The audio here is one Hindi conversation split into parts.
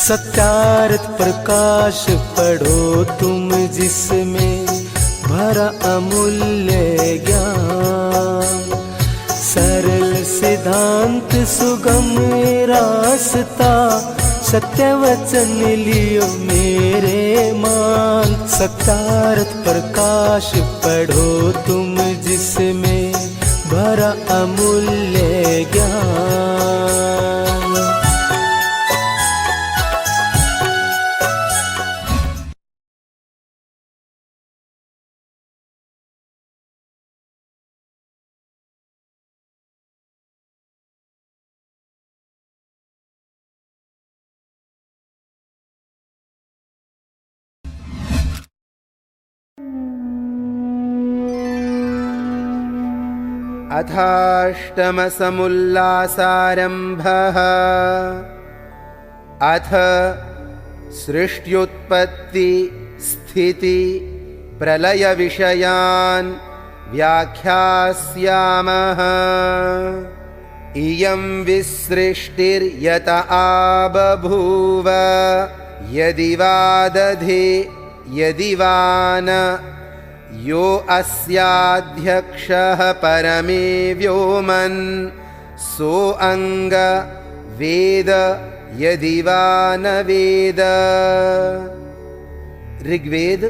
सत्यार्थ प्रकाश पढ़ो तुम जिसमें भरा अमूल्य ज्ञान। सरल सिद्धांत सुगम रास्ता सत्य वचन लियो मेरे मान। सत्यार्थ प्रकाश पढ़ो तुम जिसमें भरा अमूल्य ज्ञान। अथाष्टमसमुल्लासारम्भः। अथ सृष्ट्युत्पत्ति स्थिति प्रलय विषयान् व्याख्यास्यामः। इयं विसृष्टिर्यत आबभूव यदि वा दधे यदि वा न। यो अस्याध्यक्षः परमे व्योमन् सोऽङ्ग वेद यदि वा न वेद। ऋग्वेद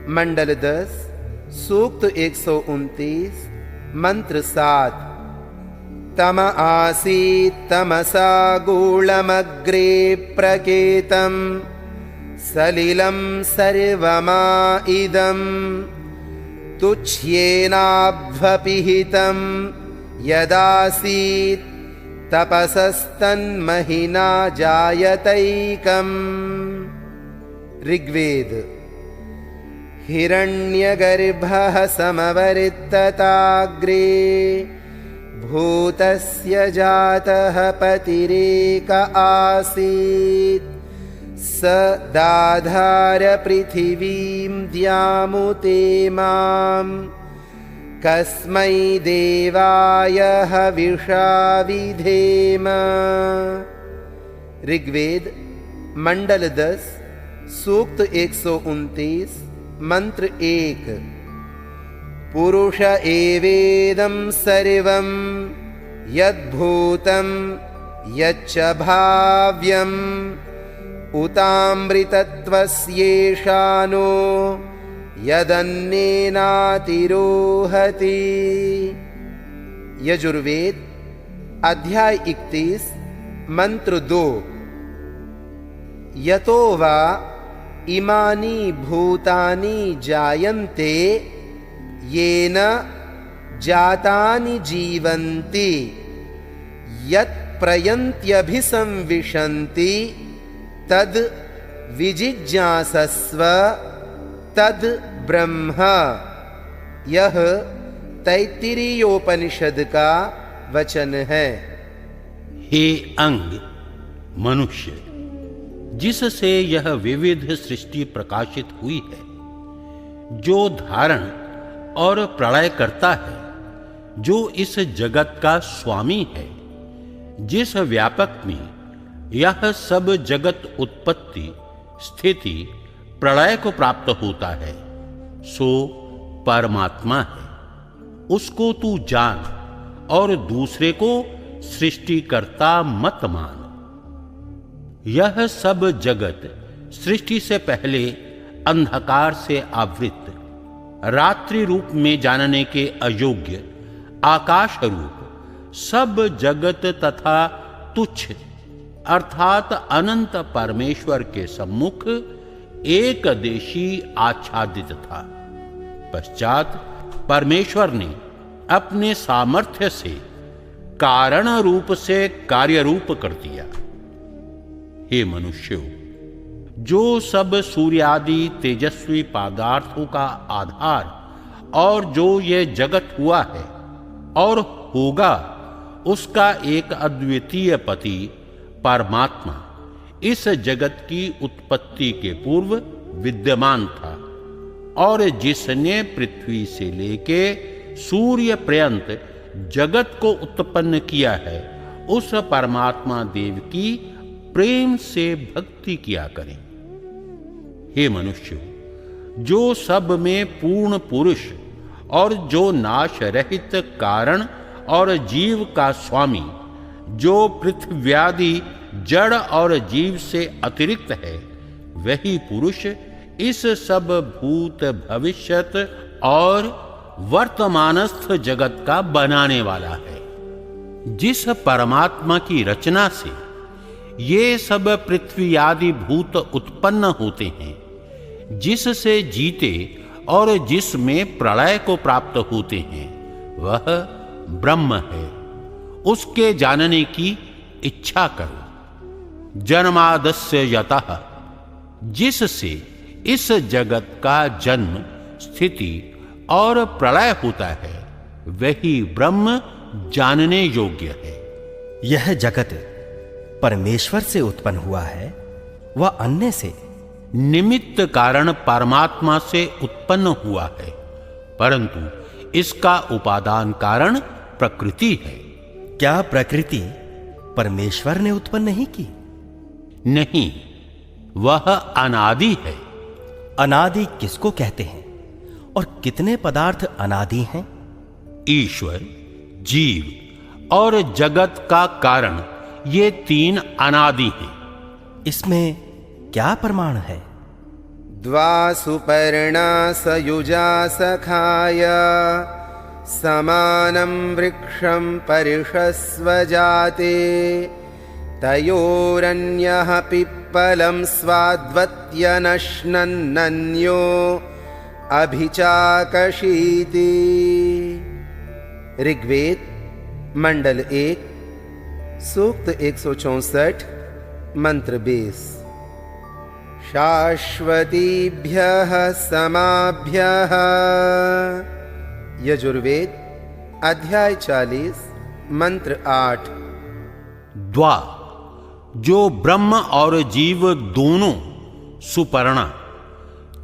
मंडल 10 सूक्त 129 मंत्र 7। तम आसीत् तमसा गूढमग्रे प्रकेतं सलिलं सर्वमा इदम्। तुच्छ्येनाभ्वपिहितं यदासीत् तपसस्तन्महिना जायतैकम्। ऋग्वेद हिरण्यगर्भः समवर्तताग्रे भूतस्य जातः पतिरेक आसीत्। स दाधार पृथिवीं द्यामुते मां कस्मै देवाय हविषा विधेम। ऋग्वेद मंडल 10 सूक्त 129 मंत्र 1। पुरुष एवेदं सर्वं यद्भूतं यच्च भाव्यम् उतामृतत्वस्येषानो यदन्नेनातिरोहति। यजुर्वेद अध्याय 31 मंत्र 2। यतो वा इमानि भूतानि जायन्ते येन जातानि जीवन्ति यत् प्रयन्त्यभिसंविशन्ति तद विजिज्ञासस्व तद ब्रह्म। यह तैत्तिरीयोपनिषद का वचन है। हे अंग मनुष्य, जिससे यह विविध सृष्टि प्रकाशित हुई है, जो धारण और प्रलय करता है, जो इस जगत का स्वामी है, जिस व्यापक में यह सब जगत उत्पत्ति स्थिति प्रलय को प्राप्त होता है, सो परमात्मा है। उसको तू जान और दूसरे को सृष्टिकर्ता मत मान। यह सब जगत सृष्टि से पहले अंधकार से आवृत, रात्रि रूप में जानने के अयोग्य आकाश रूप सब जगत तथा तुच्छ अर्थात अनंत परमेश्वर के सम्मुख एकदेशी आच्छादित था। पश्चात परमेश्वर ने अपने सामर्थ्य से कारण रूप से कार्य रूप कर दिया। हे मनुष्यों, जो सब सूर्यादि तेजस्वी पदार्थों का आधार और जो ये जगत हुआ है और होगा, उसका एक अद्वितीय पति परमात्मा इस जगत की उत्पत्ति के पूर्व विद्यमान था और जिसने पृथ्वी से लेके सूर्य पर्यंत जगत को उत्पन्न किया है, उस परमात्मा देव की प्रेम से भक्ति किया करें। हे मनुष्य, जो सब में पूर्ण पुरुष और जो नाश रहित कारण और जीव का स्वामी, जो पृथ्व्यादि जड़ और जीव से अतिरिक्त है, वही पुरुष इस सब भूत भविष्यत और वर्तमानस्थ जगत का बनाने वाला है। जिस परमात्मा की रचना से ये सब पृथ्वी आदि भूत उत्पन्न होते हैं, जिससे जीते और जिसमें प्रलय को प्राप्त होते हैं, वह ब्रह्म है। उसके जानने की इच्छा करो। जन्मादस्य यतः, जिससे इस जगत का जन्म, स्थिति और प्रलय होता है, वही ब्रह्म जानने योग्य है। यह जगत परमेश्वर से उत्पन्न हुआ है, वह अन्य से? निमित्त कारण परमात्मा से उत्पन्न हुआ है, परंतु इसका उपादान कारण प्रकृति है। क्या प्रकृति परमेश्वर ने उत्पन्न नहीं की? नहीं, वह अनादि है। अनादि किसको कहते हैं और कितने पदार्थ अनादि हैं? ईश्वर, जीव और जगत का कारण, ये तीन अनादि हैं। इसमें क्या प्रमाण है? द्वा सुपर्णा सयुजा सखाय समानं वृक्षं परिषस्व जाते तयोरन्यः पिप्पलं स्वाद्वत्यनश्नन्नन्यो अभिचाकशीति। ऋग्वेद मंडल 1 सूक्त 164 मंत्र 20। शाश्वतीभ्यः समाभ्यः। यजुर्वेद अध्याय 40 मंत्र 8। द्वा, जो ब्रह्म और जीव दोनों सुपर्णा,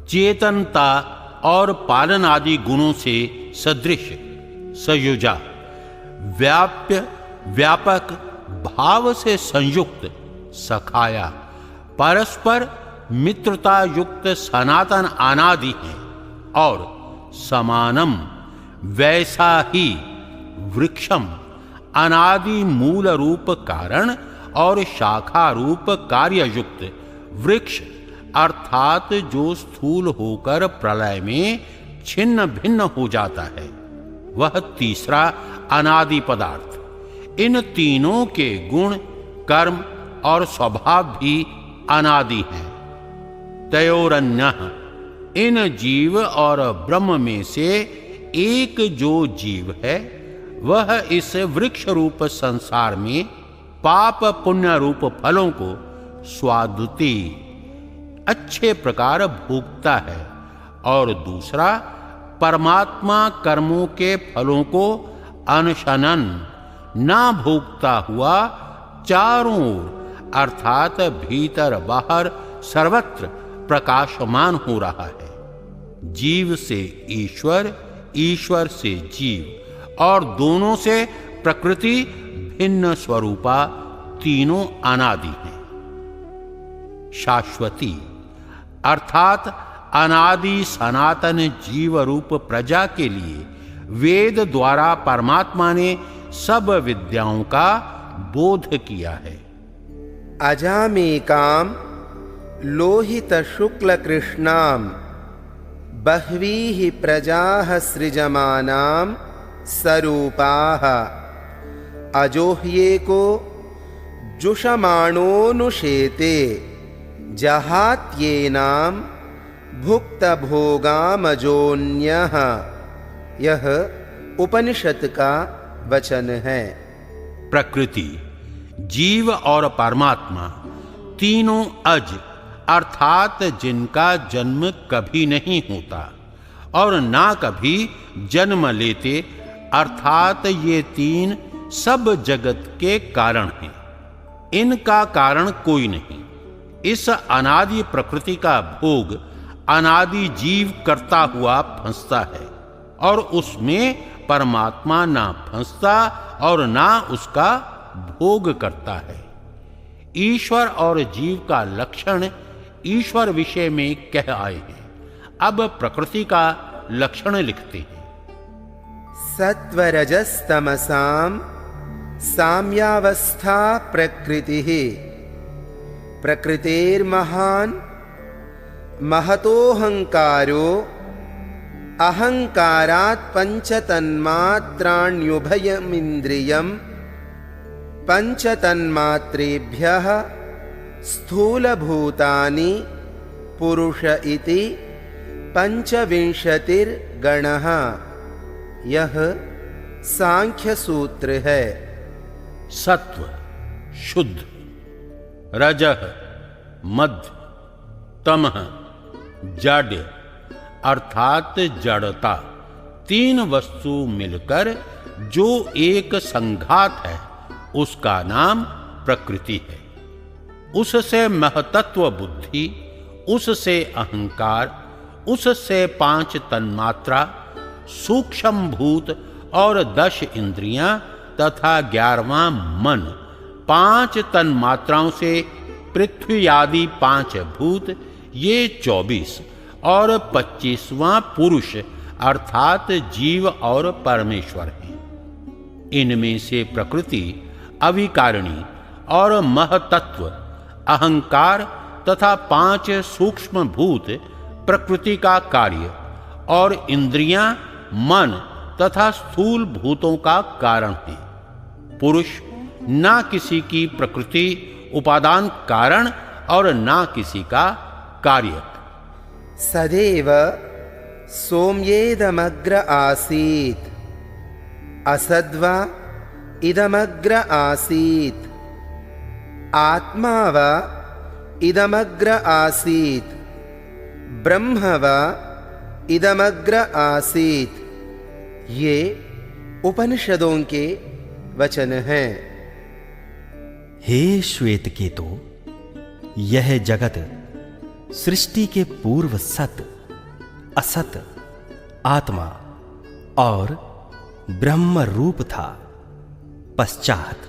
चेतनता और पालन आदि गुणों से सदृश, सयुजा, व्याप्य, व्यापक भाव से संयुक्त, सखाया, परस्पर मित्रता युक्त सनातन अनादि हैं, और समानम, वैसा ही, वृक्षम, अनादि मूल रूप कारण और शाखा रूप कार्य युक्त वृक्ष, अर्थात जो स्थूल होकर प्रलय में छिन्न भिन्न हो जाता है, वह तीसरा अनादि पदार्थ। इन तीनों के गुण, कर्म और स्वभाव भी अनादि हैं। तयोरन्यः, इन जीव और ब्रह्म में से एक जो जीव है, वह इस वृक्ष रूप संसार में पाप पुण्य रूप फलों को स्वादुति, अच्छे प्रकार भोगता है, और दूसरा परमात्मा कर्मों के फलों को अनशनन, ना भोगता हुआ चारों ओर, अर्थात भीतर बाहर सर्वत्र प्रकाशमान हो रहा है। जीव से ईश्वर, ईश्वर से जीव, और दोनों से प्रकृति भिन्न स्वरूपा, तीनों अनादि हैं। शाश्वती अर्थात अनादि सनातन जीव रूप प्रजा के लिए वेद द्वारा परमात्मा ने सब विद्याओं का बोध किया है। अजामेकां लोहित शुक्ल कृष्णां बह्वीः प्रजाः सृजमानां स्वरूपाः अजोह्येको जुषमाणोऽनुशेते जहात्येनां भुक्तभोगामजोन्यः। यह उपनिषद का वचन है। प्रकृति, जीव और परमात्मा तीनों अज, अर्थात जिनका जन्म कभी नहीं होता और ना कभी जन्म लेते, अर्थात ये तीन सब जगत के कारण हैं। इनका कारण कोई नहीं। इस अनादि प्रकृति का भोग अनादि जीव करता हुआ फंसता है, और उसमें परमात्मा ना फंसता और ना उसका भोग करता है। ईश्वर और जीव का लक्षण ईश्वर विषय में कह आए हैं। अब प्रकृति का लक्षण लिखते हैं। सत्वरजस्तमसां साम्यावस्था प्रकृतिः प्रकृतेर्महान् महतोऽहंकारो अहंकारात् पंचतन्मात्राण्युभयमिन्द्रियं पंचतन्मात्रेभ्यः स्थूलभूतानि पुरुष इति पंचविंशतिर्गणः। यह सांख्य सूत्र है। सत्व शुद्ध, रजः मध्य, तमः जाड्य अर्थात जड़ता, तीन वस्तु मिलकर जो एक संघात है उसका नाम प्रकृति है। उससे महतत्व बुद्धि, उससे अहंकार, उससे 5 तन्मात्रा, सूक्ष्म भूत और 10 इंद्रियां तथा 11वां मन, 5 तन्मात्राओं से पृथ्वी आदि 5 भूत, ये 24 और 25वां पुरुष अर्थात जीव और परमेश्वर हैं। इनमें से प्रकृति अविकारिणी और महतत्व, अहंकार तथा 5 सूक्ष्म भूत प्रकृति का कार्य और इंद्रियां मन तथा स्थूल भूतों का कारण है। पुरुष ना किसी की प्रकृति उपादान कारण और ना किसी का कार्य। सदैव सोम्येदमग्र आसीत् असद्वा इदमग्र आसीत् आत्मा वा इदमग्र आसीत् ब्रह्म वा इदमग्र आसीत्। ये उपनिषदों के वचन हैं। हे श्वेतकेतु, यह जगत सृष्टि के पूर्व सत, असत, आत्मा और ब्रह्म रूप था। पश्चात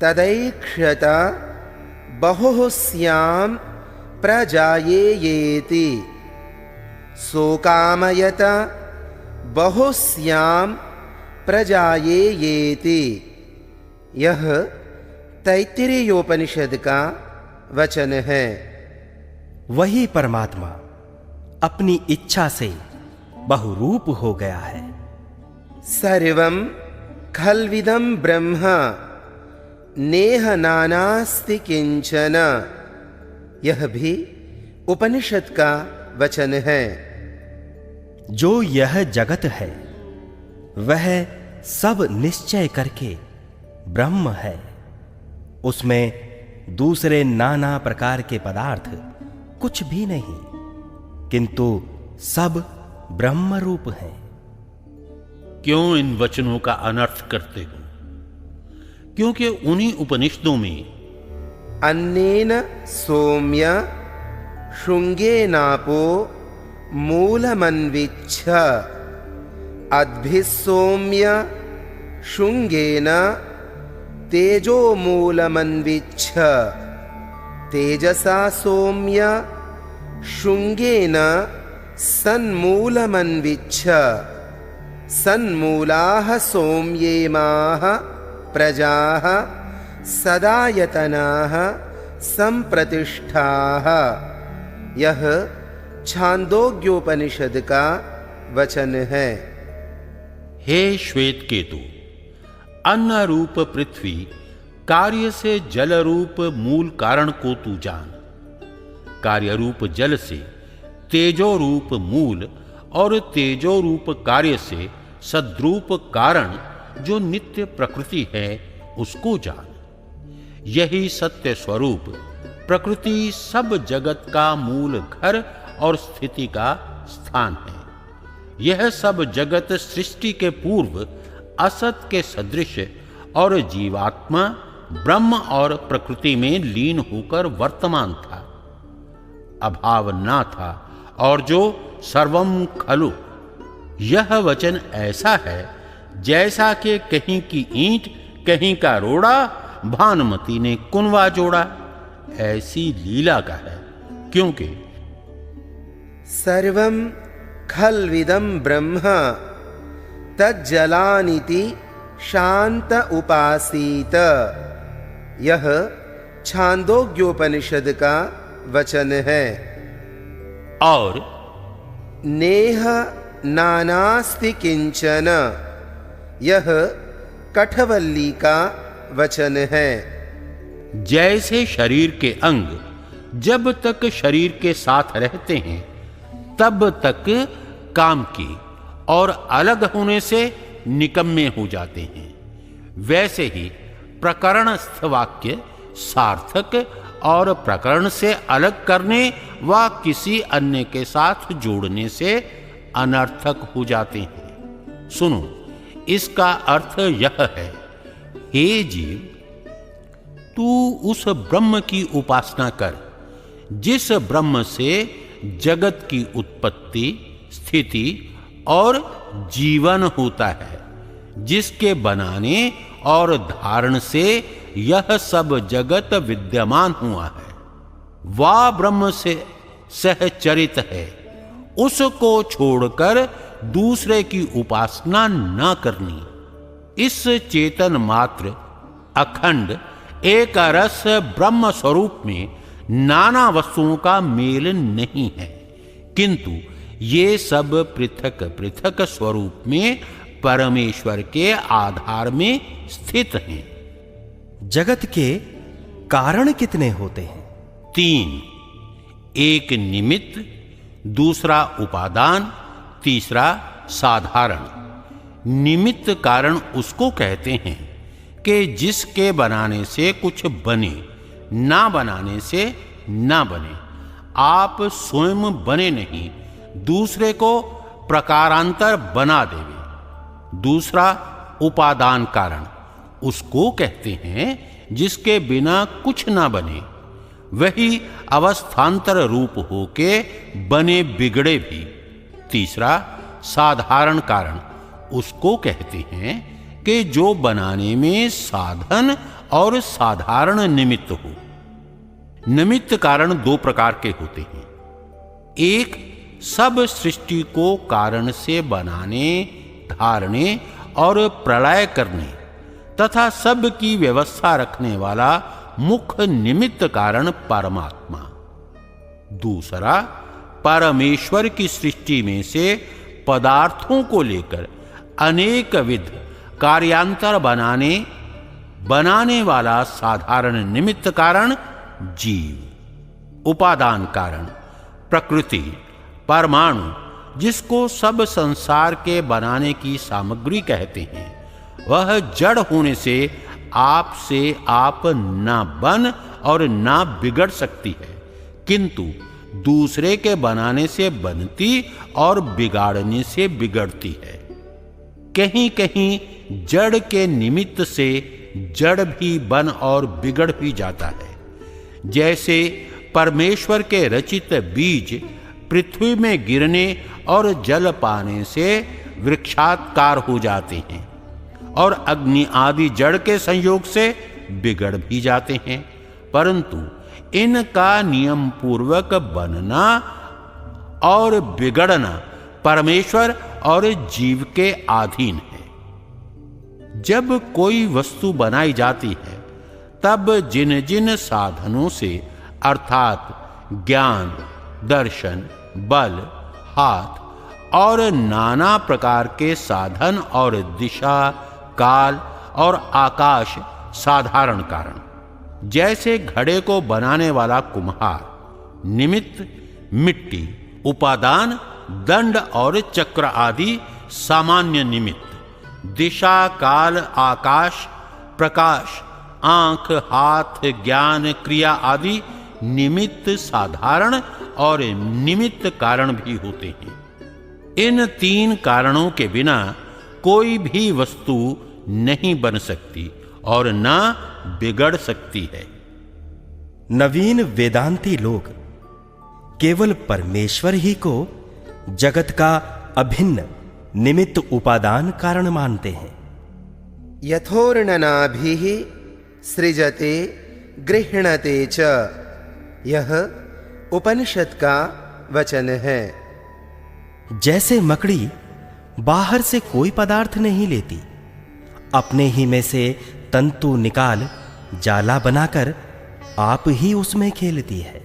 तदैक्षत बहुस्यां प्रजायेयेति सोकामयत बहुस्यां प्रजायेयेति। यह तैत्तिरीयोपनिषद का वचन है। वही परमात्मा अपनी इच्छा से बहुरूप हो गया है। सर्वं खल्विदं ब्रह्म नेह नानास्ति किंचन। यह भी उपनिषद का वचन है। जो यह जगत है वह सब निश्चय करके ब्रह्म है। उसमें दूसरे नाना प्रकार के पदार्थ कुछ भी नहीं, किंतु सब ब्रह्म रूप हैं। क्यों इन वचनों का अनर्थ करते हो? क्योंकि उन्हीं उपनिषदों में अन्नेन सौम्य शृंगेनापो मूलमन्विच्छ अद्भिस्सौम्य शृंगेन तेजो मूलमन्विच्छ तेजसा सौम्य शृंगेन सन्मूलमन्विच्छ सन्मूलाः सौम्येमाः प्रजाः सदायतनाः संप्रतिष्ठाः। यह छांदोग्योपनिषद का वचन है। हे श्वेत केतु, अन्न रूप पृथ्वी कार्य से जल रूप मूल कारण को तू जान। कार्य रूप जल से तेजो रूप मूल और तेजो रूप कार्य से सद्रूप कारण जो नित्य प्रकृति है उसको जान। यही सत्य स्वरूप प्रकृति सब जगत का मूल घर और स्थिति का स्थान है। यह सब जगत सृष्टि के पूर्व असत के सदृश और जीवात्मा ब्रह्म और प्रकृति में लीन होकर वर्तमान था, अभाव ना था और जो सर्वम खलु। यह वचन ऐसा है जैसा कि कहीं की ईंट, कहीं का रोड़ा, भानुमति ने कुनवा जोड़ा, ऐसी लीला का है। क्योंकि सर्वं खल्विदं ब्रह्म तज्जलानिति शांत उपासीत, यह छांदोग्योपनिषद का वचन है। और नेह नानास्ति किंचन, यह कठवल्ली का वचन है। जैसे शरीर के अंग जब तक शरीर के साथ रहते हैं तब तक काम की और अलग होने से निकम्मे हो जाते हैं, वैसे ही प्रकरणस्थ वाक्य सार्थक और प्रकरण से अलग करने व किसी अन्य के साथ जोड़ने से अनर्थक हो जाते हैं। सुनो, इसका अर्थ यह है, हे जीव, तू उस ब्रह्म की उपासना कर जिस ब्रह्म से जगत की उत्पत्ति, स्थिति और जीवन होता है, जिसके बनाने और धारण से यह सब जगत विद्यमान हुआ है। वह ब्रह्म से सहचरित है, उसको छोड़कर दूसरे की उपासना न करनी। इस चेतन मात्र अखंड एक रस ब्रह्म स्वरूप में नाना वस्तुओं का मेल नहीं है, किंतु ये सब पृथक पृथक स्वरूप में परमेश्वर के आधार में स्थित हैं। जगत के कारण कितने होते हैं? 3, एक निमित्त, दूसरा उपादान, तीसरा साधारण। निमित्त कारण उसको कहते हैं कि जिसके बनाने से कुछ बने, ना बनाने से ना बने। आप स्वयं बने नहीं, दूसरे को प्रकारांतर बना देवे। दूसरा उपादान कारण उसको कहते हैं जिसके बिना कुछ ना बने, वही अवस्थांतर रूप होके बने बिगड़े भी। तीसरा साधारण कारण उसको कहते हैं कि जो बनाने में साधन और साधारण निमित्त हो। निमित्त कारण 2 प्रकार के होते हैं। एक, सब सृष्टि को कारण से बनाने, धारने और प्रलय करने तथा सब की व्यवस्था रखने वाला मुख्य निमित्त कारण परमात्मा। दूसरा, परमेश्वर की सृष्टि में से पदार्थों को लेकर अनेक विध कार्यांतर बनाने वाला साधारण निमित्त कारण जीव। उपादान कारण प्रकृति, परमाणु, जिसको सब संसार के बनाने की सामग्री कहते हैं, वह जड़ होने से आप ना बन और ना बिगड़ सकती है, किंतु दूसरे के बनाने से बनती और बिगाड़ने से बिगड़ती है। कहीं कहीं जड़ के निमित्त से जड़ भी बन और बिगड़ भी जाता है। जैसे परमेश्वर के रचित बीज पृथ्वी में गिरने और जल पाने से वृक्षाकार हो जाते हैं और अग्नि आदि जड़ के संयोग से बिगड़ भी जाते हैं, परंतु इनका नियम पूर्वक बनना और बिगड़ना परमेश्वर और जीव के अधीन है। जब कोई वस्तु बनाई जाती है तब जिन जिन साधनों से अर्थात ज्ञान, दर्शन, बल, हाथ और नाना प्रकार के साधन और दिशा, काल और आकाश साधारण कारण। जैसे घड़े को बनाने वाला कुम्हार, निमित्त मिट्टी, उपादान दंड और चक्र आदि सामान्य निमित्त, दिशा, काल, आकाश, प्रकाश, आंख, हाथ, ज्ञान, क्रिया आदि निमित्त साधारण और निमित्त कारण भी होते हैं। इन 3 कारणों के बिना कोई भी वस्तु नहीं बन सकती और ना बिगड़ सकती है। नवीन वेदांती लोग केवल परमेश्वर ही को जगत का अभिन्न निमित्त उपादान कारण मानते हैं। यथोर्णनाभिः सृजते गृह्णते च, यह उपनिषद का वचन है। जैसे मकड़ी बाहर से कोई पदार्थ नहीं लेती, अपने ही में से तंतु निकाल जाला बनाकर आप ही उसमें खेलती है,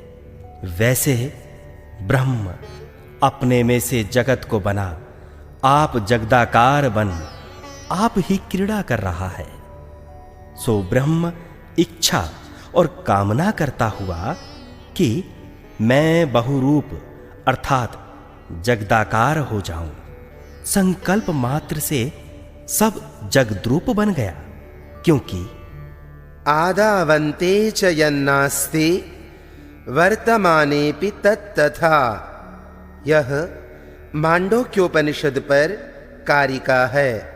वैसे ब्रह्म अपने में से जगत को बना आप जगदाकार बन आप ही क्रीड़ा कर रहा है। सो ब्रह्म इच्छा और कामना करता हुआ कि मैं बहुरूप अर्थात जगदाकार हो जाऊं, संकल्प मात्र से सब जगद्रूप बन गया, क्योंकि आदावन्ते च यन्नास्ति वर्तमानेपि तत्तथा, यह मांडूक्योपनिषद पर कारिका है।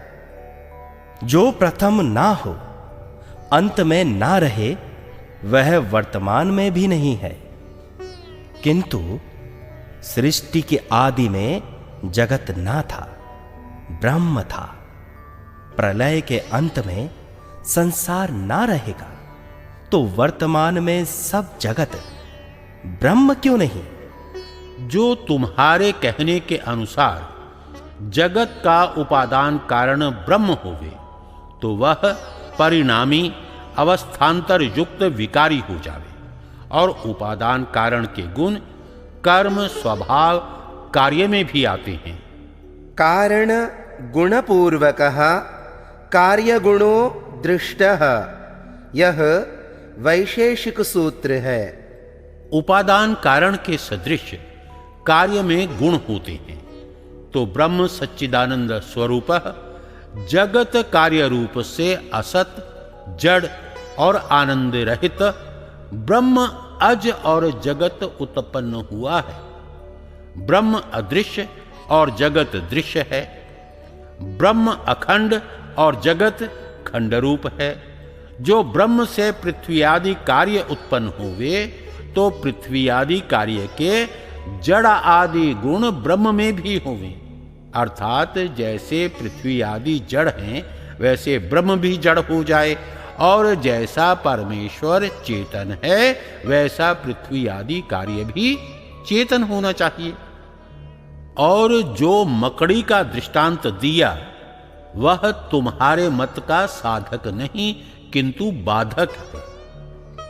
जो प्रथम ना हो अंत में ना रहे वह वर्तमान में भी नहीं है, किंतु सृष्टि के आदि में जगत ना था, ब्रह्म था। प्रलय के अंत में संसार ना रहेगा तो वर्तमान में सब जगत ब्रह्म क्यों नहीं? जो तुम्हारे कहने के अनुसार जगत का उपादान कारण ब्रह्म होवे, तो वह परिणामी अवस्थांतर युक्त विकारी हो जावे, और उपादान कारण के गुण कर्म स्वभाव कार्य में भी आते हैं। कारण गुणपूर्वकः कार्य गुणो दृष्टः, यह वैशेषिक सूत्र है। उपादान कारण के सदृश कार्य में गुण होते हैं, तो ब्रह्म सच्चिदानंद स्वरूप जगत कार्य रूप से असत जड़ और आनंद रहित ब्रह्म अज और जगत उत्पन्न हुआ है। ब्रह्म अदृश्य और जगत दृश्य है। ब्रह्म अखंड और जगत खंड रूप है। जो ब्रह्म से पृथ्वी आदि कार्य उत्पन्न हुए, तो पृथ्वी आदि कार्य के जड़ आदि गुण ब्रह्म में भी होवे, अर्थात जैसे पृथ्वी आदि जड़ हैं वैसे ब्रह्म भी जड़ हो जाए, और जैसा परमेश्वर चेतन है वैसा पृथ्वी आदि कार्य भी चेतन होना चाहिए। और जो मकड़ी का दृष्टांत दिया वह तुम्हारे मत का साधक नहीं किंतु बाधक है,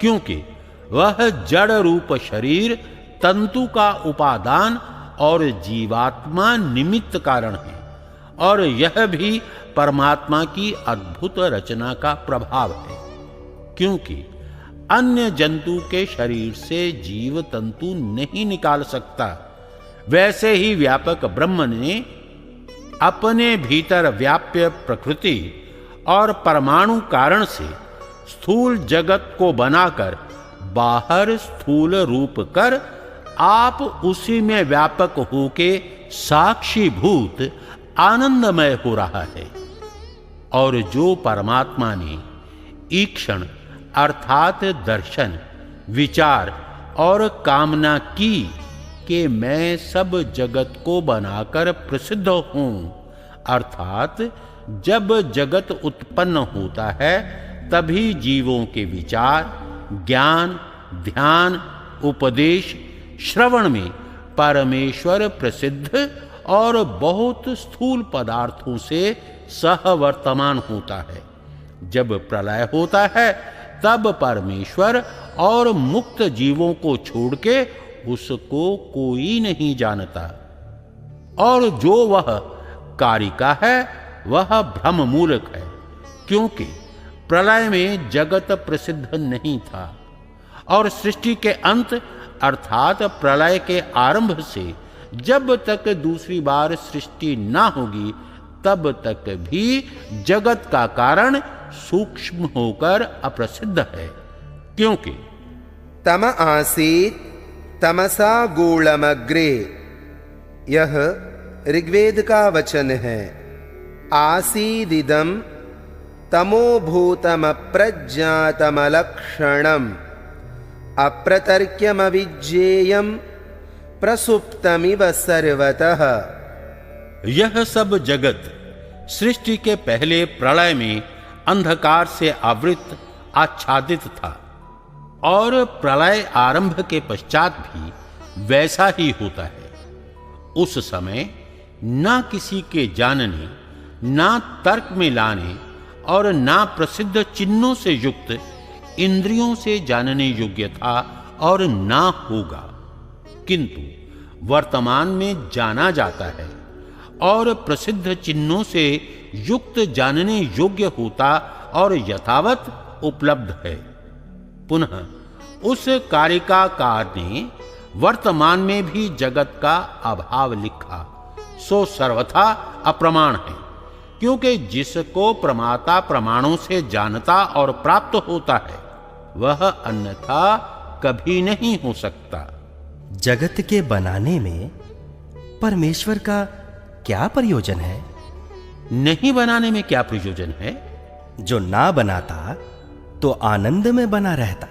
क्योंकि वह जड़ रूप शरीर तंतु का उपादान और जीवात्मा निमित्त कारण है, और यह भी परमात्मा की अद्भुत रचना का प्रभाव है, क्योंकि अन्य जंतु के शरीर से जीव तंतु नहीं निकाल सकता, वैसे ही व्यापक ब्रह्म ने अपने भीतर व्याप्य प्रकृति और परमाणु कारण से स्थूल जगत को बनाकर बाहर स्थूल रूप कर आप उसी में व्यापक होके साक्षीभूत आनंदमय हो रहा है। और जो परमात्मा ने ईक्षण अर्थात दर्शन विचार और कामना की कि मैं सब जगत को बनाकर प्रसिद्ध हूं, अर्थात जब जगत उत्पन्न होता है तभी जीवों के विचार ज्ञान ध्यान उपदेश श्रवण में परमेश्वर प्रसिद्ध और बहुत स्थूल पदार्थों से सहवर्तमान होता है। जब प्रलय होता है तब परमेश्वर और मुक्त जीवों को छोड़ के उसको कोई नहीं जानता, और जो वह कारिका है वह भ्रम मूलक है, क्योंकि प्रलय में जगत प्रसिद्ध नहीं था, और सृष्टि के अंत अर्थात प्रलय के आरंभ से जब तक दूसरी बार सृष्टि ना होगी तब तक भी जगत का कारण सूक्ष्म होकर अप्रसिद्ध है, क्योंकि तम आसीत तमसा गूढ़मग्रे, यह ऋग्वेद का वचन है। आसीदिदं तमोभूतमप्रज्ञातमलक्षणम् अप्रतर्क्यमविज्ञेयं प्रसुप्तमिव सर्वतः। यह सब जगत सृष्टि के पहले प्रलय में अंधकार से आवृत आच्छादित था और प्रलय आरंभ के पश्चात भी वैसा ही होता है। उस समय ना किसी के जानने, ना तर्क में लाने और ना प्रसिद्ध चिन्हों से युक्त इंद्रियों से जानने योग्य था और ना होगा, किंतु वर्तमान में जाना जाता है और प्रसिद्ध चिन्हों से युक्त जानने योग्य होता और यथावत उपलब्ध है। पुनः उस कारिकाकार ने वर्तमान में भी जगत का अभाव लिखा, सो सर्वथा अप्रमाण है, क्योंकि जिसको प्रमाता प्रमाणों से जानता और प्राप्त होता है वह अन्यथा कभी नहीं हो सकता। जगत के बनाने में परमेश्वर का क्या प्रयोजन है? नहीं बनाने में क्या प्रयोजन है? जो ना बनाता तो आनंद में बना रहता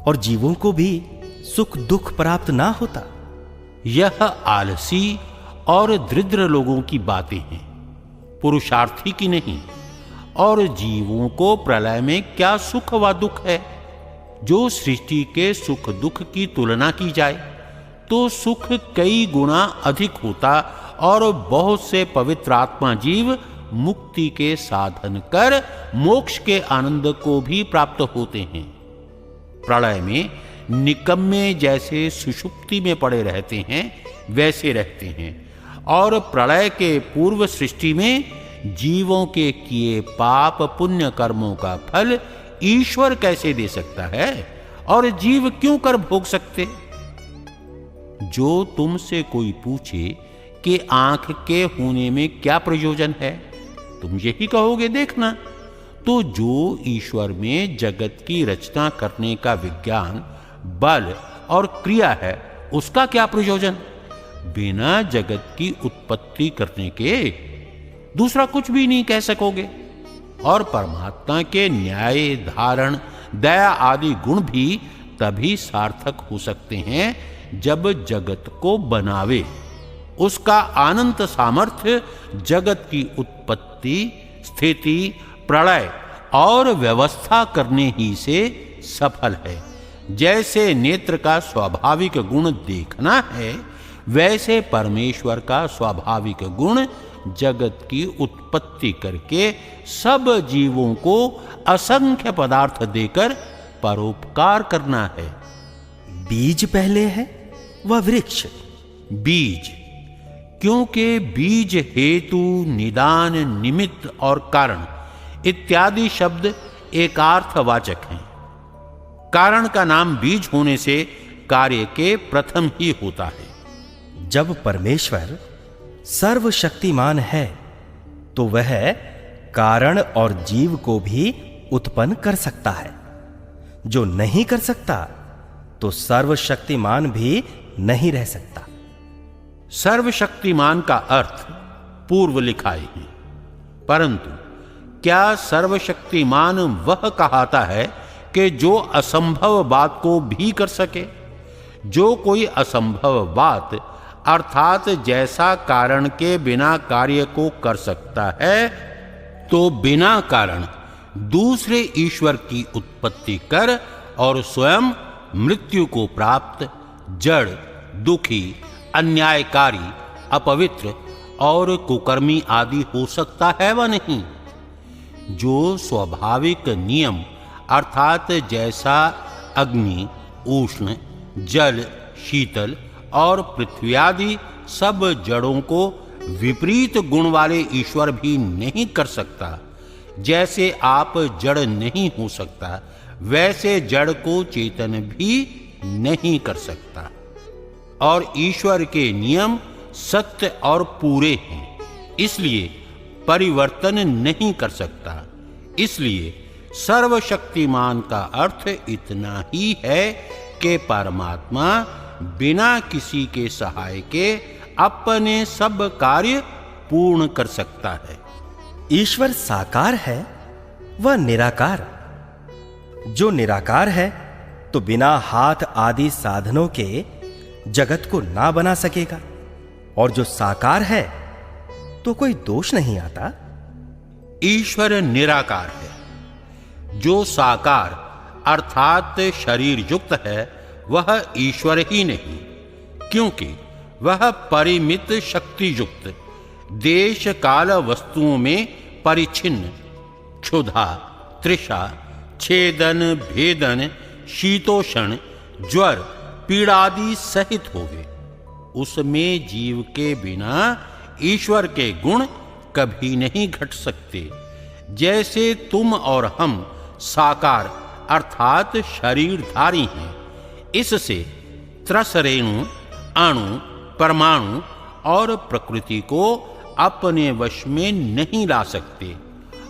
और जीवों को भी सुख दुख प्राप्त ना होता। यह आलसी और दरिद्र लोगों की बातें हैं, पुरुषार्थी की नहीं। और जीवों को प्रलय में क्या सुख व दुख है? जो सृष्टि के सुख दुख की तुलना की जाए तो सुख कई गुना अधिक होता और बहुत से पवित्र आत्मा जीव मुक्ति के साधन कर मोक्ष के आनंद को भी प्राप्त होते हैं। प्रलय में निकम्मे जैसे सुषुप्ति में पड़े रहते हैं वैसे रहते हैं, और प्रलय के पूर्व सृष्टि में जीवों के किए पाप पुण्य कर्मों का फल ईश्वर कैसे दे सकता है और जीव क्यों कर भोग सकते? जो तुमसे कोई पूछे कि आंख के होने में क्या प्रयोजन है, तुम यही कहोगे देखना। तो जो ईश्वर में जगत की रचना करने का विज्ञान, बल और क्रिया है, उसका क्या प्रयोजन? बिना जगत की उत्पत्ति करने के दूसरा कुछ भी नहीं कह सकोगे। और परमात्मा के न्याय, धारण, दया आदि गुण भी तभी सार्थक हो सकते हैं जब जगत को बनावे। उसका अनंत सामर्थ्य जगत की उत्पत्ति, स्थिति, प्रलय और व्यवस्था करने ही से सफल है। जैसे नेत्र का स्वाभाविक गुण देखना है, वैसे परमेश्वर का स्वाभाविक गुण जगत की उत्पत्ति करके सब जीवों को असंख्य पदार्थ देकर परोपकार करना है। बीज पहले है व वृक्ष। बीज, क्योंकि बीज हेतु, निदान, निमित्त और कारण इत्यादि शब्द एकार्थवाचक हैं। कारण का नाम बीज होने से कार्य के प्रथम ही होता है। जब परमेश्वर सर्वशक्तिमान है तो वह कारण और जीव को भी उत्पन्न कर सकता है। जो नहीं कर सकता तो सर्वशक्तिमान भी नहीं रह सकता। सर्वशक्तिमान का अर्थ पूर्व लिखाए हैं, परंतु क्या सर्वशक्तिमान वह कहाता है कि जो असंभव बात को भी कर सके? जो कोई असंभव बात अर्थात जैसा कारण के बिना कार्य को कर सकता है, तो बिना कारण दूसरे ईश्वर की उत्पत्ति कर और स्वयं मृत्यु को प्राप्त, जड़, दुखी, अन्यायकारी, अपवित्र और कुकर्मी आदि हो सकता है व नहीं? जो स्वाभाविक नियम अर्थात जैसा अग्नि, उष्ण, जल, शीतल और पृथ्वी आदि सब जड़ों को विपरीत गुण वाले ईश्वर भी नहीं कर सकता, जैसे आप जड़ नहीं हो सकता वैसे जड़ को चेतन भी नहीं कर सकता। और ईश्वर के नियम सत्य और पूरे हैं, इसलिए परिवर्तन नहीं कर सकता। इसलिए सर्वशक्तिमान का अर्थ इतना ही है कि परमात्मा बिना किसी के सहाय के अपने सब कार्य पूर्ण कर सकता है। ईश्वर साकार है व निराकार। जो निराकार है तो बिना हाथ आदि साधनों के जगत को ना बना सकेगा, और जो साकार है तो कोई दोष नहीं आता। ईश्वर निराकार है, जो साकार अर्थात शरीर युक्त है वह ईश्वर ही नहीं, क्योंकि वह परिमित शक्ति युक्त देश काल वस्तुओं में परिच्छिन्न क्षुधा, तृषा, छेदन, भेदन, शीतोषण, ज्वर, पीड़ादि सहित होवे। उसमें जीव के बिना ईश्वर के गुण कभी नहीं घट सकते। जैसे तुम और हम साकार अर्थात शरीरधारी हैं, इससे त्रसरेणु, अणु, परमाणु और प्रकृति को अपने वश में नहीं ला सकते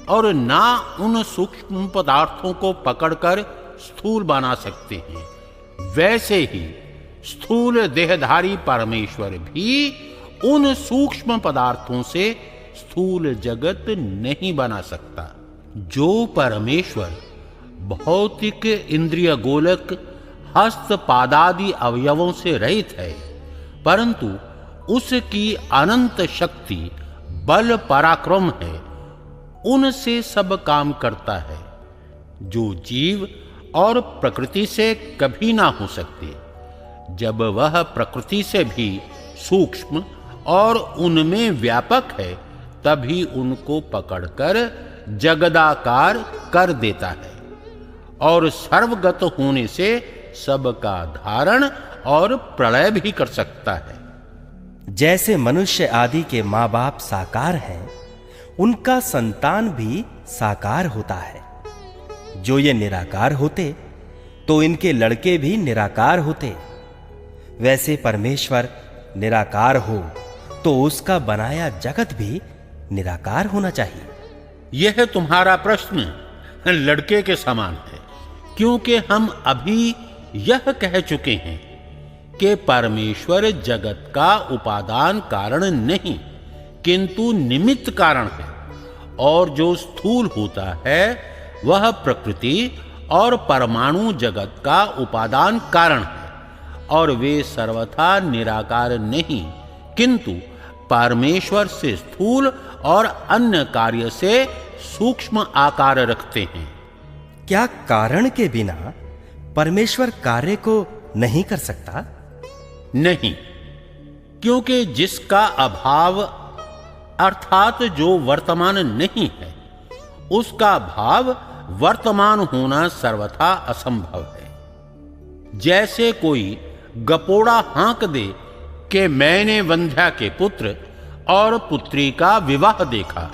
और ना उन सूक्ष्म पदार्थों को पकड़कर स्थूल बना सकते हैं। वैसे ही स्थूल देहधारी परमेश्वर भी उन सूक्ष्म पदार्थों से स्थूल जगत नहीं बना सकता। जो परमेश्वर भौतिक इंद्रिय गोलक हस्त पादादि अवयवों से रहित है, परंतु उसकी अनंत शक्ति बल पराक्रम है, उनसे सब काम करता है, जो जीव और प्रकृति से कभी ना हो सकते। जब वह प्रकृति से भी सूक्ष्म और उनमें व्यापक है, तभी उनको पकड़कर जगदाकार कर देता है और सर्वगत होने से सबका धारण और प्रलय भी कर सकता है। जैसे मनुष्य आदि के माँ बाप साकार हैं, उनका संतान भी साकार होता है। जो ये निराकार होते तो इनके लड़के भी निराकार होते। वैसे परमेश्वर निराकार हो तो उसका बनाया जगत भी निराकार होना चाहिए। यह तुम्हारा प्रश्न लड़के के समान है, क्योंकि हम अभी यह कह चुके हैं कि परमेश्वर जगत का उपादान कारण नहीं, किंतु निमित्त कारण है, और जो स्थूल होता है वह प्रकृति और परमाणु जगत का उपादान कारण है, और वे सर्वथा निराकार नहीं, किंतु परमेश्वर से स्थूल और अन्य कार्य से सूक्ष्म आकार रखते हैं। क्या कारण के बिना परमेश्वर कार्य को नहीं कर सकता? नहीं, क्योंकि जिसका अभाव अर्थात जो वर्तमान नहीं है, उसका भाव वर्तमान होना सर्वथा असंभव है। जैसे कोई गपोड़ा हाँक दे कि मैंने वंध्या के पुत्र और पुत्री का विवाह देखा।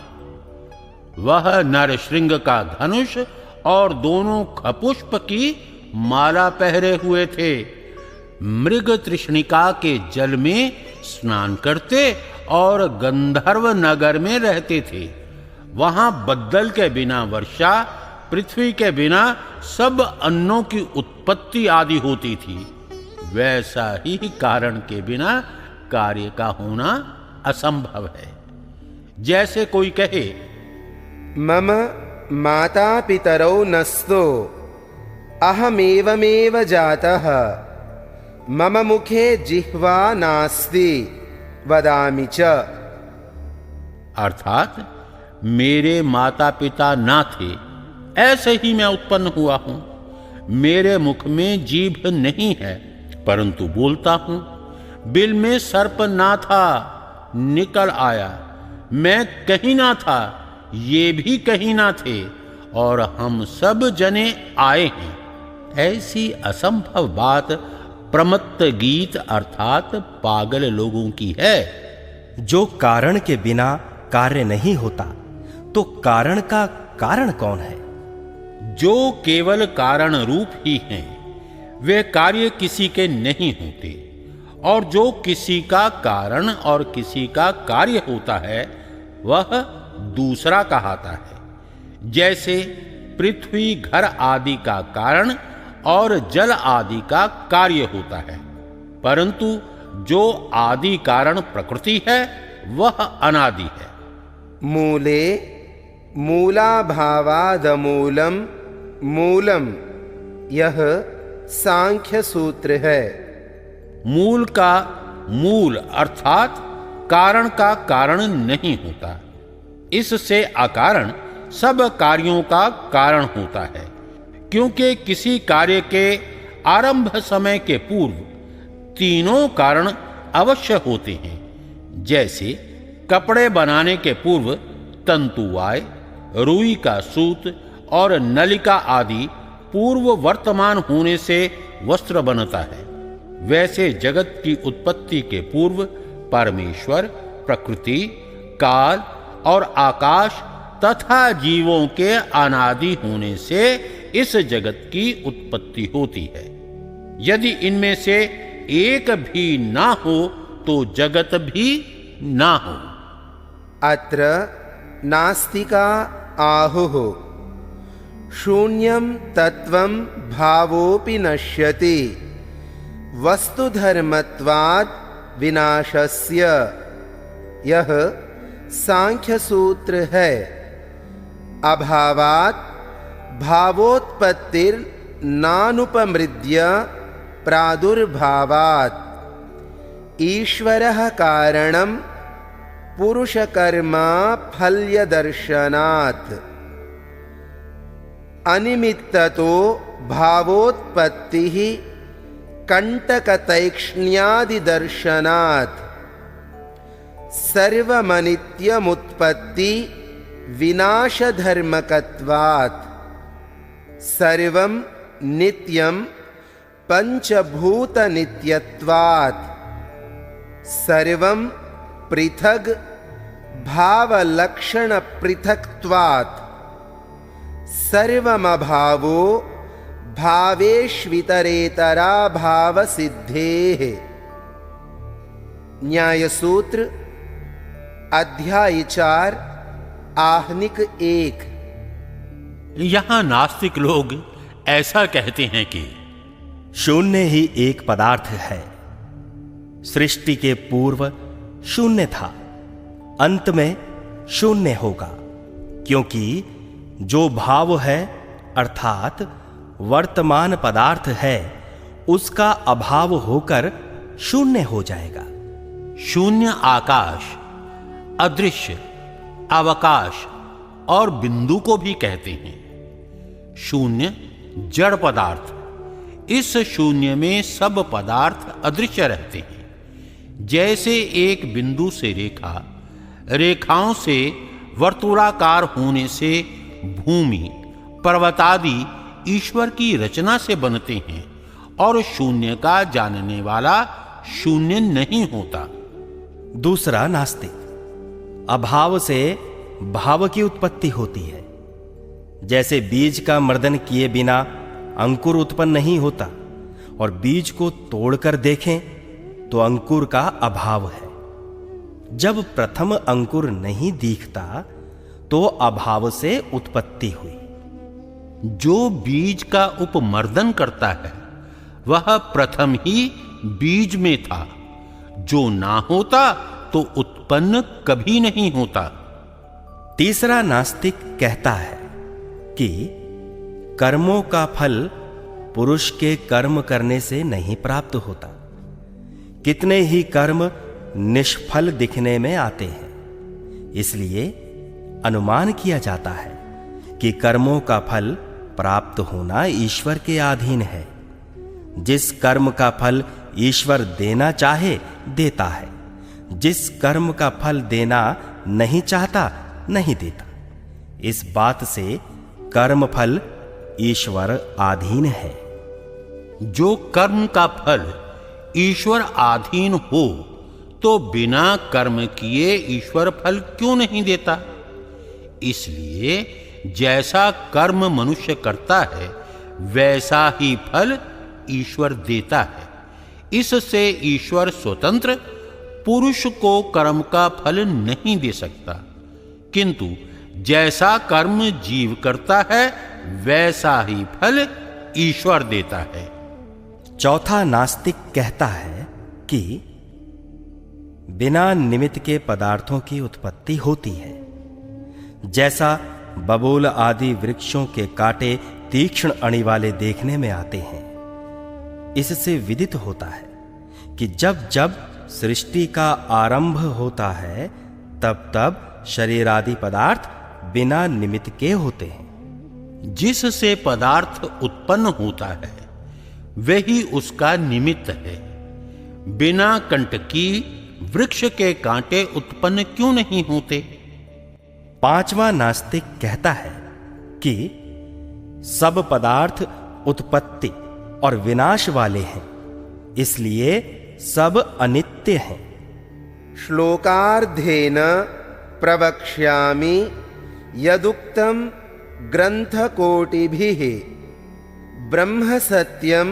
वह नरश्रृंग का धनुष और दोनों खपुष्प की माला पहरे हुए थे, मृग तृष्णिका के जल में स्नान करते और गंधर्व नगर में रहते थे। वहां बद्दल के बिना वर्षा, पृथ्वी के बिना सब अन्नों की उत्पत्ति आदि होती थी। वैसा ही कारण के बिना कार्य का होना असंभव है। जैसे कोई कहे मम माता पितरौ नस्तो अहमेवमेव जातः मम मुखे जिह्वा नास्ति वदामि च। अर्थात मेरे माता पिता ना थे, ऐसे ही मैं उत्पन्न हुआ हूं। मेरे मुख में जीभ नहीं है, परंतु बोलता हूं। बिल में सर्प ना था, निकल आया। मैं कहीं ना था, ये भी कहीं ना थे, और हम सब जने आए हैं। ऐसी असंभव बात प्रमत्त गीत अर्थात पागल लोगों की है। जो कारण के बिना कार्य नहीं होता, तो कारण का कारण कौन है? जो केवल कारण रूप ही हैं, वे कार्य किसी के नहीं होते, और जो किसी का कारण और किसी का कार्य होता है वह दूसरा कहाता है। जैसे पृथ्वी घर आदि का कारण और जल आदि का कार्य होता है, परंतु जो आदि कारण प्रकृति है वह अनादि है। मूले मूलाभावादमूलम मूलम, यह सांख्य सूत्र है। मूल का मूल अर्थात कारण का कारण नहीं होता। इससे अकारण सब कार्यों का कारण होता है, क्योंकि किसी कार्य के आरंभ समय के पूर्व तीनों कारण अवश्य होते हैं। जैसे कपड़े बनाने के पूर्व तंतुवाय, रुई का सूत और नलिका आदि पूर्व वर्तमान होने से वस्त्र बनता है, वैसे जगत की उत्पत्ति के पूर्व परमेश्वर, प्रकृति, काल और आकाश तथा जीवों के अनादि होने से इस जगत की उत्पत्ति होती है। यदि इनमें से एक भी ना हो तो जगत भी ना हो। अत्र नास्तिका आहुः शून्यं तत्वं भावोऽपि नश्यति वस्तुधर्मत्वात् विनाशस्य। यह सांख्य सूत्र है। अभावात् भावोत्पत्तिर नानुपमृद्य प्रादुर्भावात्। ईश्वरः कारणं पुरुषकर्मा फल्यदर्शनात्। अनिमित्ततो भावोत्पत्तिः कंटकतैक्ष्ण्यादिदर्शनात्। सर्वमनित्यमुत्पत्ति विनाशधर्मकत्वात्। सर्वं नित्यं पंचभूतनित्यत्वात्। सर्वं पृथग् भावलक्षणपृथक्त्वात्। सर्वमभावो भावेष्वितरेतराभावसिद्धेः। न्यायसूत्र अध्याय 4 आहनिक 1। यहां नास्तिक लोग ऐसा कहते हैं कि शून्य ही एक पदार्थ है। सृष्टि के पूर्व शून्य था, अंत में शून्य होगा, क्योंकि जो भाव है अर्थात वर्तमान पदार्थ है उसका अभाव होकर शून्य हो जाएगा। शून्य आकाश, अदृश्य, अवकाश और बिंदु को भी कहते हैं। शून्य जड़ पदार्थ। इस शून्य में सब पदार्थ अदृश्य रहते हैं। जैसे एक बिंदु से रेखा, रेखाओं से वर्तुलाकार होने से भूमि, पर्वत आदि ईश्वर की रचना से बनते हैं और शून्य का जानने वाला शून्य नहीं होता। दूसरा नास्तिक। अभाव से भाव की उत्पत्ति होती है। जैसे बीज का मर्दन किए बिना अंकुर उत्पन्न नहीं होता और बीज को तोड़कर देखें तो अंकुर का अभाव है। जब प्रथम अंकुर नहीं दिखता तो अभाव से उत्पत्ति हुई। जो बीज का उपमर्दन करता है वह प्रथम ही बीज में था। जो ना होता तो उत्पन्न कभी नहीं होता। तीसरा नास्तिक कहता है कि कर्मों का फल पुरुष के कर्म करने से नहीं प्राप्त होता। कितने ही कर्म निष्फल दिखने में आते हैं, इसलिए अनुमान किया जाता है कि कर्मों का फल प्राप्त होना ईश्वर के अधीन है। जिस कर्म का फल ईश्वर देना चाहे देता है, जिस कर्म का फल देना नहीं चाहता नहीं देता। इस बात से कर्म फल ईश्वर अधीन है। जो कर्म का फल ईश्वर अधीन हो तो बिना कर्म किए ईश्वर फल क्यों नहीं देता? इसलिए जैसा कर्म मनुष्य करता है वैसा ही फल ईश्वर देता है। इससे ईश्वर स्वतंत्र पुरुष को कर्म का फल नहीं दे सकता, किंतु जैसा कर्म जीव करता है वैसा ही फल ईश्वर देता है। चौथा नास्तिक कहता है कि बिना निमित्त के पदार्थों की उत्पत्ति होती है। जैसा बबूल आदि वृक्षों के कांटे तीक्ष्ण अणि वाले देखने में आते हैं, इससे विदित होता है कि जब जब सृष्टि का आरंभ होता है तब तब शरीर आदि पदार्थ बिना निमित्त के होते हैं। जिससे पदार्थ उत्पन्न होता है वही उसका निमित्त है। बिना कंटकी वृक्ष के कांटे उत्पन्न क्यों नहीं होते? पांचवा नास्तिक कहता है कि सब पदार्थ उत्पत्ति और विनाश वाले हैं, इसलिए सब अनित्य हैं। श्लोकार्धेन प्रवक्ष्यामि यदुक्तं ग्रंथकोटिभिः ब्रह्म सत्यं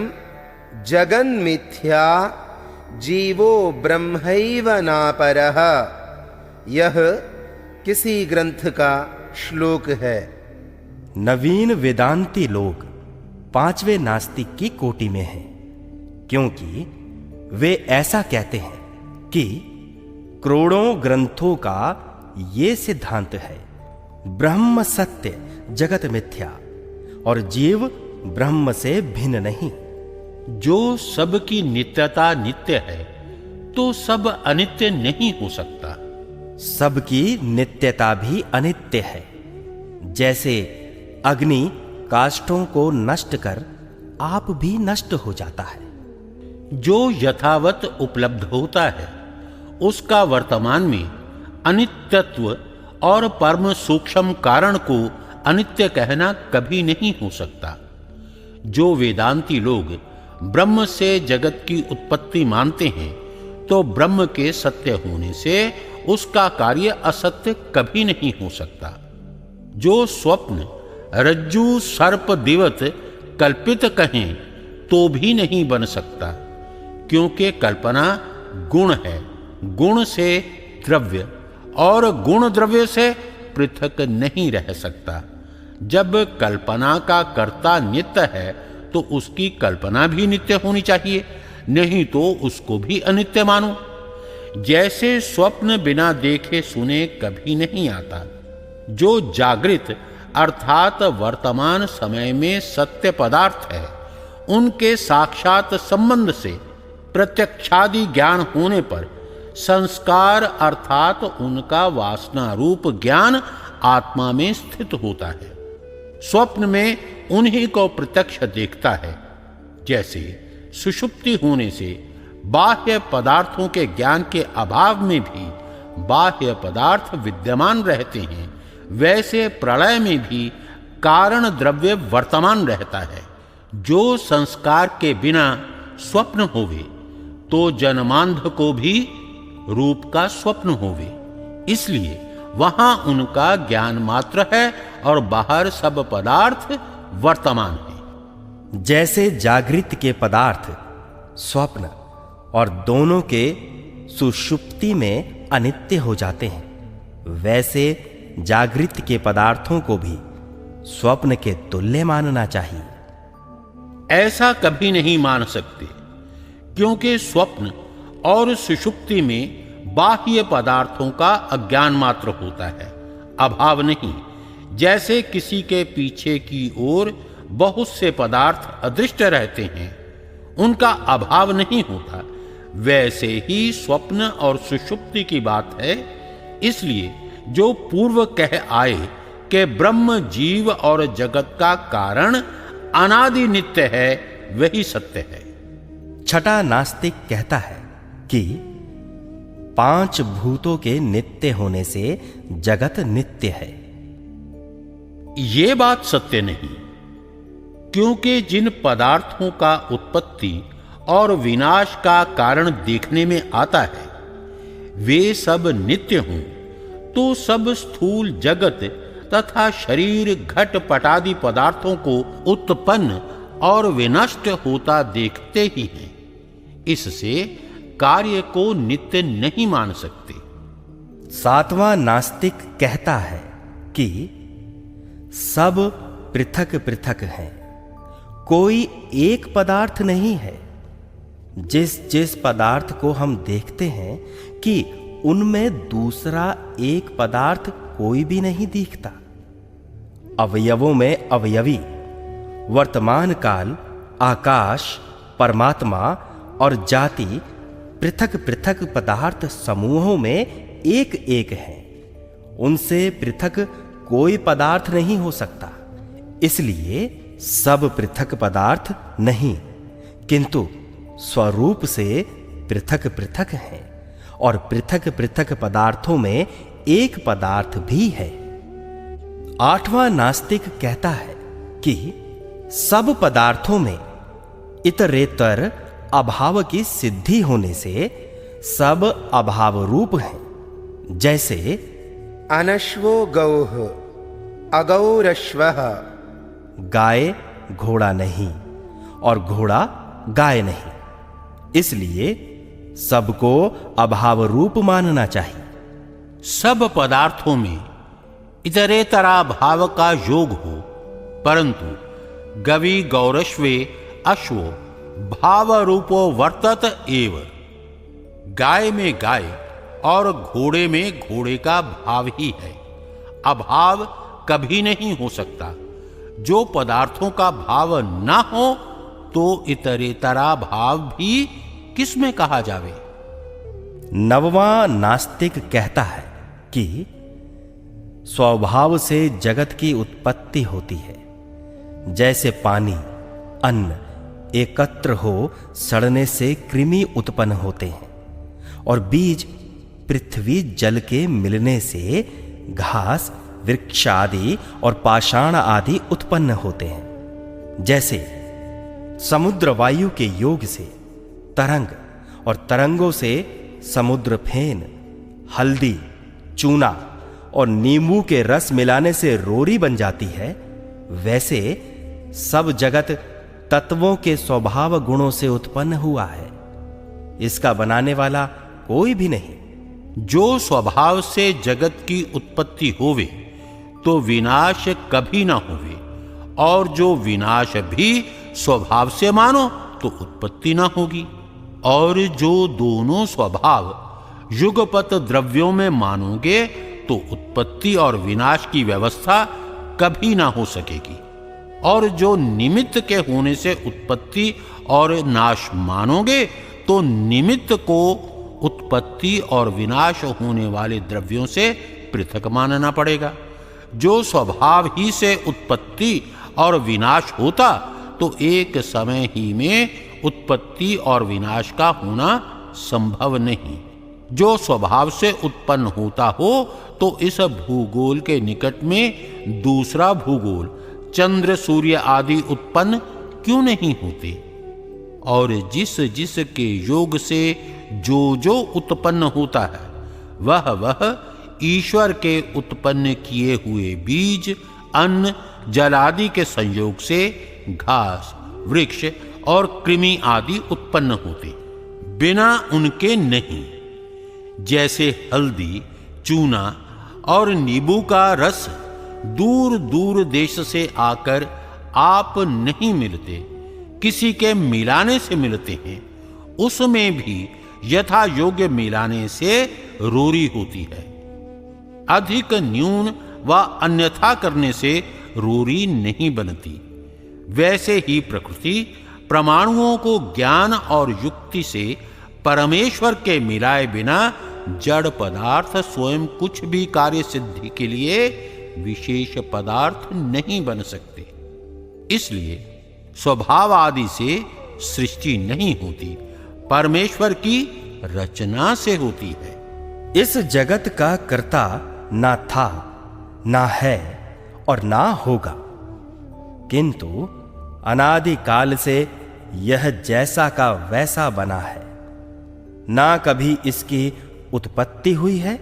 जगन्मिथ्या जीवो ब्रह्मैव नापरः। यह किसी ग्रंथ का श्लोक है। नवीन वेदांती लोग पांचवें नास्तिक की कोटि में हैं, क्योंकि वे ऐसा कहते हैं कि करोड़ों ग्रंथों का ये सिद्धांत है, ब्रह्म सत्य जगत मिथ्या और जीव ब्रह्म से भिन्न नहीं। जो सब की नित्यता नित्य है तो सब अनित्य नहीं हो सकता। सबकी नित्यता भी अनित्य है। जैसे अग्नि काष्ठों को नष्ट कर आप भी नष्ट हो जाता है। जो यथावत उपलब्ध होता है उसका वर्तमान में अनित्यत्व और परम सूक्ष्म कारण को अनित्य कहना कभी नहीं हो सकता। जो वेदांती लोग ब्रह्म से जगत की उत्पत्ति मानते हैं तो ब्रह्म के सत्य होने से उसका कार्य असत्य कभी नहीं हो सकता। जो स्वप्न रज्जु सर्प दिवत कल्पित कहें तो भी नहीं बन सकता, क्योंकि कल्पना गुण है, गुण से द्रव्य और गुण द्रव्य से पृथक नहीं रह सकता। जब कल्पना का कर्ता नित्य है तो उसकी कल्पना भी नित्य होनी चाहिए, नहीं तो उसको भी अनित्य मानो। जैसे स्वप्न बिना देखे सुने कभी नहीं आता। जो जागृत अर्थात वर्तमान समय में सत्य पदार्थ है उनके साक्षात संबंध से प्रत्यक्षादि ज्ञान होने पर संस्कार अर्थात उनका वासना रूप ज्ञान आत्मा में स्थित होता है। स्वप्न में उन्हीं को प्रत्यक्ष देखता है। जैसे सुषुप्ति होने से बाह्य पदार्थों के ज्ञान के अभाव में भी बाह्य पदार्थ विद्यमान रहते हैं, वैसे प्रलय में भी कारण द्रव्य वर्तमान रहता है। जो संस्कार के बिना स्वप्न होवे तो जन्मांध को भी रूप का स्वप्न होवे, इसलिए वहां उनका ज्ञान मात्र है और बाहर सब पदार्थ वर्तमान है। जैसे जागृत के पदार्थ स्वप्न और दोनों के सुषुप्ति में अनित्य हो जाते हैं, वैसे जागृत के पदार्थों को भी स्वप्न के तुल्य मानना चाहिए। ऐसा कभी नहीं मान सकते, क्योंकि स्वप्न और सुषुप्ति में बाह्य पदार्थों का अज्ञान मात्र होता है, अभाव नहीं। जैसे किसी के पीछे की ओर बहुत से पदार्थ अदृष्ट रहते हैं, उनका अभाव नहीं होता, वैसे ही स्वप्न और सुषुप्ति की बात है। इसलिए जो पूर्व कह आए कि ब्रह्म जीव और जगत का कारण अनादि नित्य है, वही सत्य है। छठा नास्तिक कहता है कि पांच भूतों के नित्य होने से जगत नित्य है। ये बात सत्य नहीं, क्योंकि जिन पदार्थों का उत्पत्ति और विनाश का कारण देखने में आता है वे सब नित्य हों तो सब स्थूल जगत तथा शरीर घट पटादि पदार्थों को उत्पन्न और विनष्ट होता देखते ही हैं। इससे कार्य को नित्य नहीं मान सकते। सातवां नास्तिक कहता है कि सब पृथक पृथक हैं, कोई एक पदार्थ नहीं है। जिस जिस पदार्थ को हम देखते हैं कि उनमें दूसरा एक पदार्थ कोई भी नहीं दिखता। अवयवों में अवयवी, वर्तमान काल, आकाश, परमात्मा और जाति पृथक पृथक पदार्थ समूहों में एक एक हैं। उनसे पृथक कोई पदार्थ नहीं हो सकता। इसलिए सब पृथक पदार्थ नहीं, किंतु स्वरूप से पृथक पृथक हैं, और पृथक पृथक पदार्थों में एक पदार्थ भी है। आठवां नास्तिक कहता है कि सब पदार्थों में इतरेतर अभाव की सिद्धि होने से सब अभाव रूप हैं। जैसे अनश्वो गौः अगौरश्वः, गाय घोड़ा नहीं और घोड़ा गाय नहीं, इसलिए सबको अभाव रूप मानना चाहिए। सब पदार्थों में इतरेतरा भाव का योग हो, परंतु गवि गौरश्वे अश्वो भाव रूपो वर्तत एव। गाय में गाय और घोड़े में घोड़े का भाव ही है, अभाव कभी नहीं हो सकता। जो पदार्थों का भाव ना हो तो इतरेतरा भाव भी किसमें कहा जावे। नववां नास्तिक कहता है कि स्वभाव से जगत की उत्पत्ति होती है। जैसे पानी अन्न एकत्र हो सड़ने से कृमि उत्पन्न होते हैं, और बीज पृथ्वी जल के मिलने से घास वृक्ष आदि और पाषाण आदि उत्पन्न होते हैं। जैसे समुद्र वायु के योग से तरंग और तरंगों से समुद्र फेन, हल्दी, चूना और नींबू के रस मिलाने से रोरी बन जाती है, वैसे सब जगत तत्वों के स्वभाव गुणों से उत्पन्न हुआ है। इसका बनाने वाला कोई भी नहीं। जो स्वभाव से जगत की उत्पत्ति होवे तो विनाश कभी ना होवे, और जो विनाश भी स्वभाव से मानो तो उत्पत्ति ना होगी। और जो दोनों स्वभाव युगपत द्रव्यों में मानोगे तो उत्पत्ति और विनाश की व्यवस्था कभी ना हो सकेगी। और जो निमित्त के होने से उत्पत्ति और नाश मानोगे तो निमित्त को उत्पत्ति और विनाश होने वाले द्रव्यों से पृथक मानना पड़ेगा। जो स्वभाव ही से उत्पत्ति और विनाश होता तो एक समय ही में उत्पत्ति और विनाश का होना संभव नहीं। जो स्वभाव से उत्पन्न होता हो तो इस भूगोल के निकट में दूसरा भूगोल चंद्र सूर्य आदि उत्पन्न क्यों नहीं होते। और जिस जिस के योग से जो जो उत्पन्न होता है वह ईश्वर के उत्पन्न किए हुए बीज अन्न जल आदि के संयोग से घास वृक्ष और कृमि आदि उत्पन्न होते, बिना उनके नहीं। जैसे हल्दी चूना और नींबू का रस दूर दूर देश से आकर आप नहीं मिलते, किसी के मिलाने से मिलते हैं, उसमें भी यथा योग्य मिलाने से रोरी होती है। अधिक न्यून व अन्यथा करने से रोरी नहीं बनती। वैसे ही प्रकृति परमाणुओं को ज्ञान और युक्ति से परमेश्वर के मिलाए बिना जड़ पदार्थ स्वयं कुछ भी कार्य सिद्धि के लिए विशेष पदार्थ नहीं बन सकते। इसलिए स्वभाव आदि से सृष्टि नहीं होती, परमेश्वर की रचना से होती है। इस जगत का कर्ता ना था, ना है और ना होगा, किंतु अनादि काल से यह जैसा का वैसा बना है। ना कभी इसकी उत्पत्ति हुई है,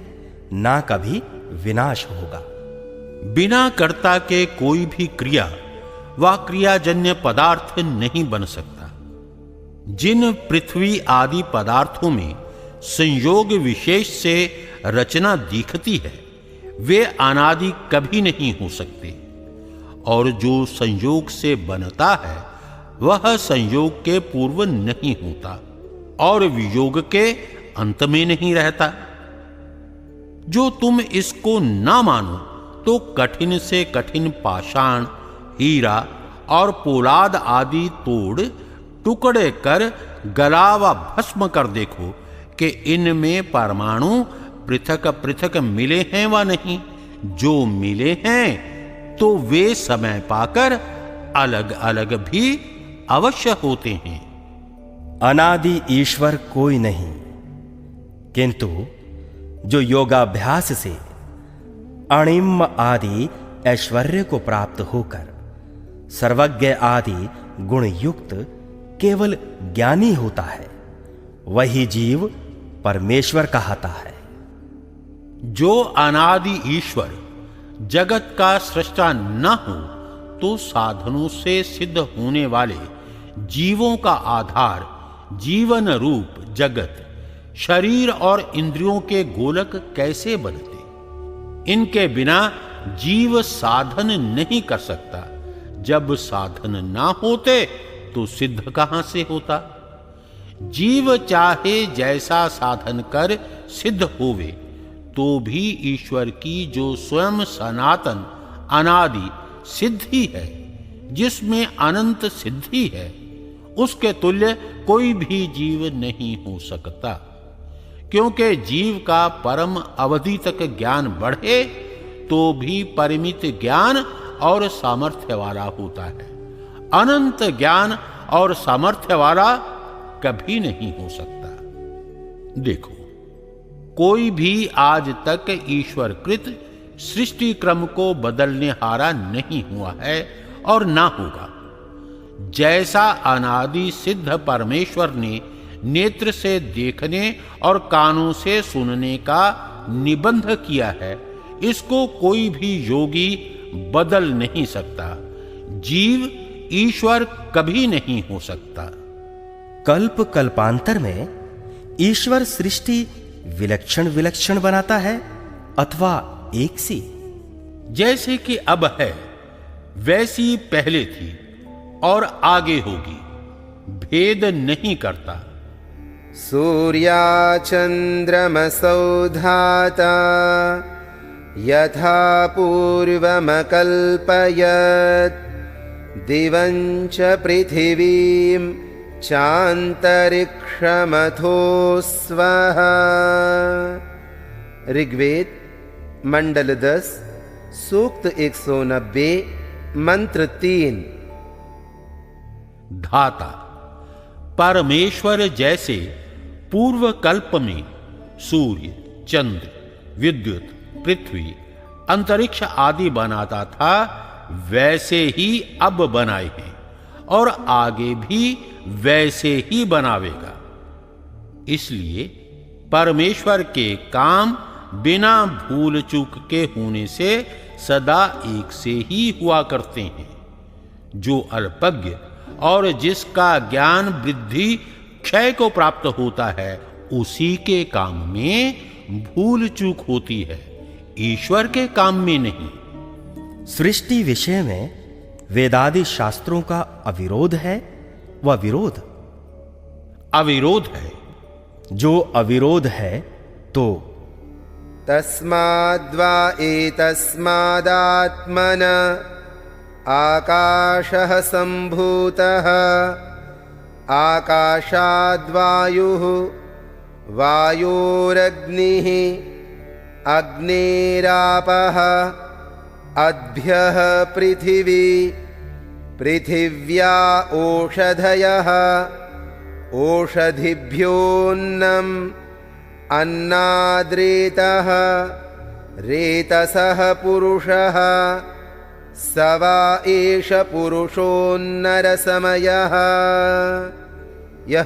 ना कभी विनाश होगा। बिना कर्ता के कोई भी क्रिया व क्रियाजन्य पदार्थ नहीं बन सकता। जिन पृथ्वी आदि पदार्थों में संयोग विशेष से रचना दिखती है वे अनादि कभी नहीं हो सकते, और जो संयोग से बनता है वह संयोग के पूर्व नहीं होता और वियोग के अंत में नहीं रहता। जो तुम इसको ना मानो तो कठिन से कठिन पाषाण हीरा और पोलाद आदि तोड़ टुकड़े कर गला व भस्म कर देखो कि इनमें परमाणु पृथक पृथक मिले हैं व नहीं, जो मिले हैं तो वे समय पाकर अलग अलग भी अवश्य होते हैं। अनादि ईश्वर कोई नहीं, किंतु जो योगाभ्यास से अणिम आदि ऐश्वर्य को प्राप्त होकर सर्वज्ञ आदि गुण युक्त केवल ज्ञानी होता है, वही जीव परमेश्वर कहता है। जो अनादि ईश्वर जगत का सृष्टा न हो तो साधनों से सिद्ध होने वाले जीवों का आधार जीवन रूप जगत, शरीर और इंद्रियों के गोलक कैसे बनते? इनके बिना जीव साधन नहीं कर सकता। जब साधन ना होते तो सिद्ध कहां से होता? जीव चाहे जैसा साधन कर सिद्ध होवे तो भी ईश्वर की जो स्वयं सनातन अनादि सिद्धि है, जिसमें अनंत सिद्धि है, उसके तुल्य कोई भी जीव नहीं हो सकता। क्योंकि जीव का परम अवधि तक ज्ञान बढ़े तो भी परिमित ज्ञान और सामर्थ्य वाला होता है। अनंत ज्ञान और सामर्थ्य वाला कभी नहीं हो सकता। देखो, कोई भी आज तक ईश्वर कृत सृष्टि क्रम को बदलने हारा नहीं हुआ है और ना होगा। जैसा अनादि सिद्ध परमेश्वर ने नेत्र से देखने और कानों से सुनने का निबंध किया है, इसको कोई भी योगी बदल नहीं सकता। जीव ईश्वर कभी नहीं हो सकता। कल्प कल्पांतर में ईश्वर सृष्टि विलक्षण विलक्षण बनाता है अथवा एक सी? जैसे कि अब है वैसी पहले थी और आगे होगी, भेद नहीं करता। सूर्या चंद्रमसौ धाता यथा पूर्वमकल्पयत् दिवं च पृथिवीं चान्तरिक्षमथो स्वः। ऋग्वेद मंडल 10 सूक्त 190 मंत्र 3। धाता परमेश्वर जैसे पूर्व कल्प में सूर्य, चंद्र, विद्युत, पृथ्वी, अंतरिक्ष आदि बनाता था, वैसे ही अब बनाए हैं और आगे भी वैसे ही बनावेगा। इसलिए परमेश्वर के काम बिना भूल चूक के होने से सदा एक से ही हुआ करते हैं। जो अल्पज्ञ और जिसका ज्ञान वृद्धि क्षय को प्राप्त होता है, उसी के काम में भूल चूक होती है, ईश्वर के काम में नहीं। सृष्टि विषय में वेदादि शास्त्रों का अविरोध है व विरोध? अविरोध है। जो अविरोध है तो तस्माद्वा एतस्मादात्मन आकाशः सम्भूतः आकाशाद्वायुः वायोरग्निः अग्नेरापः अद्भ्यः पृथिवी पृथिव्या ओषधयः ओषधिभ्योऽन्नम् अन्नाद्रेतः रेतसः पुरुषः स वा एष पुरुषोन्नरसमयः। यह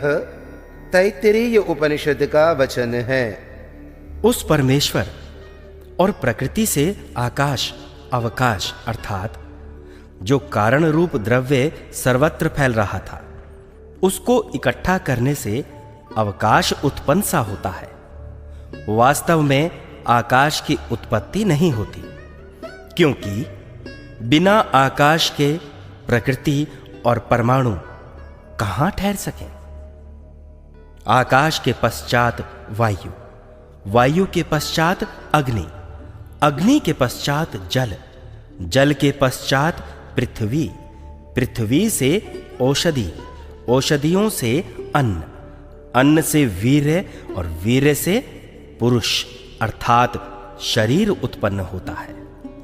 तैत्तिरीय उपनिषद का वचन है। उस परमेश्वर और प्रकृति से आकाश अवकाश अर्थात जो कारण रूप द्रव्य सर्वत्र फैल रहा था, उसको इकट्ठा करने से अवकाश उत्पन्न सा होता है। वास्तव में आकाश की उत्पत्ति नहीं होती, क्योंकि बिना आकाश के प्रकृति और परमाणु कहां ठहर सकें। आकाश के पश्चात वायु, वायु के पश्चात अग्नि, अग्नि के पश्चात जल, जल के पश्चात पृथ्वी, पृथ्वी से औषधि, औषधियों से अन्न, अन्न से वीर्य और वीर्य से पुरुष अर्थात शरीर उत्पन्न होता है।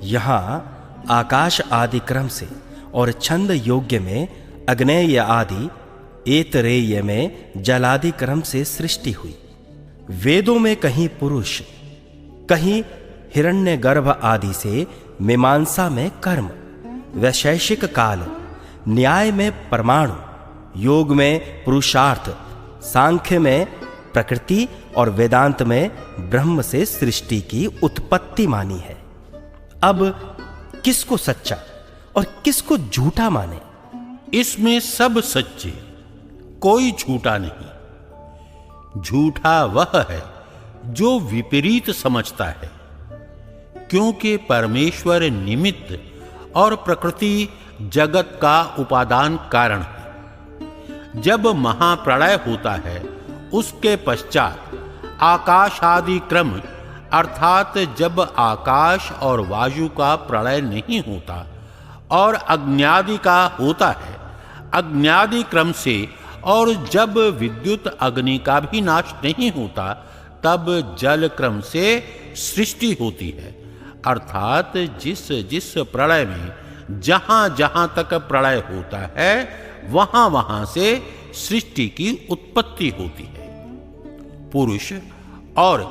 यहाँ आकाश आदि क्रम से और छंद योग्य में अग्नेय आदि, ऐतरेय में जलादि क्रम से सृष्टि हुई। वेदों में कहीं पुरुष, कहीं हिरण्यगर्भ आदि से मीमांसा में कर्म, वैशेषिक काल, न्याय में परमाणु, योग में पुरुषार्थ, सांख्य में प्रकृति और वेदांत में ब्रह्म से सृष्टि की उत्पत्ति मानी है। अब किसको सच्चा और किसको झूठा माने? इसमें सब सच्चे, कोई झूठा नहीं। झूठा वह है जो विपरीत समझता है, क्योंकि परमेश्वर निमित्त और प्रकृति जगत का उपादान कारण है। जब महाप्रलय होता है उसके पश्चात आकाश आदि क्रम, अर्थात जब आकाश और वायु का प्रलय नहीं होता और अग्न्यादि का होता है, अग्न्यादि क्रम से, और जब विद्युत अग्नि का भी नाश नहीं होता, तब जल क्रम से सृष्टि होती है। अर्थात जिस जिस प्रलय में जहां जहां तक प्रलय होता है वहां वहां से सृष्टि की उत्पत्ति होती है। पुरुष और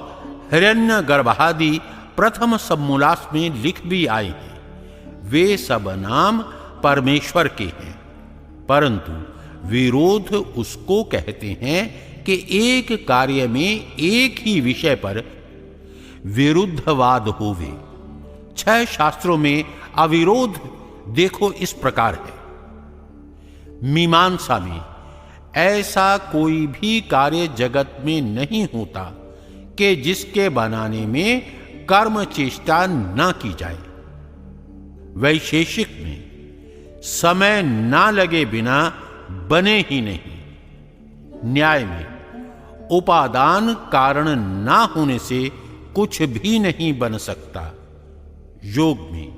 हिरण्यगर्भादि प्रथम सम्मूलास में लिख भी आए हैं। वे सब नाम परमेश्वर के हैं, परंतु विरोध उसको कहते हैं कि एक कार्य में एक ही विषय पर विरुद्धवाद होवे। 6 शास्त्रों में अविरोध देखो इस प्रकार है। मीमांसा में ऐसा कोई भी कार्य जगत में नहीं होता कि जिसके बनाने में कर्म चेष्टा न की जाए। वैशेषिक में समय ना लगे बिना बने ही नहीं। न्याय में उपादान कारण ना होने से कुछ भी नहीं बन सकता। योग में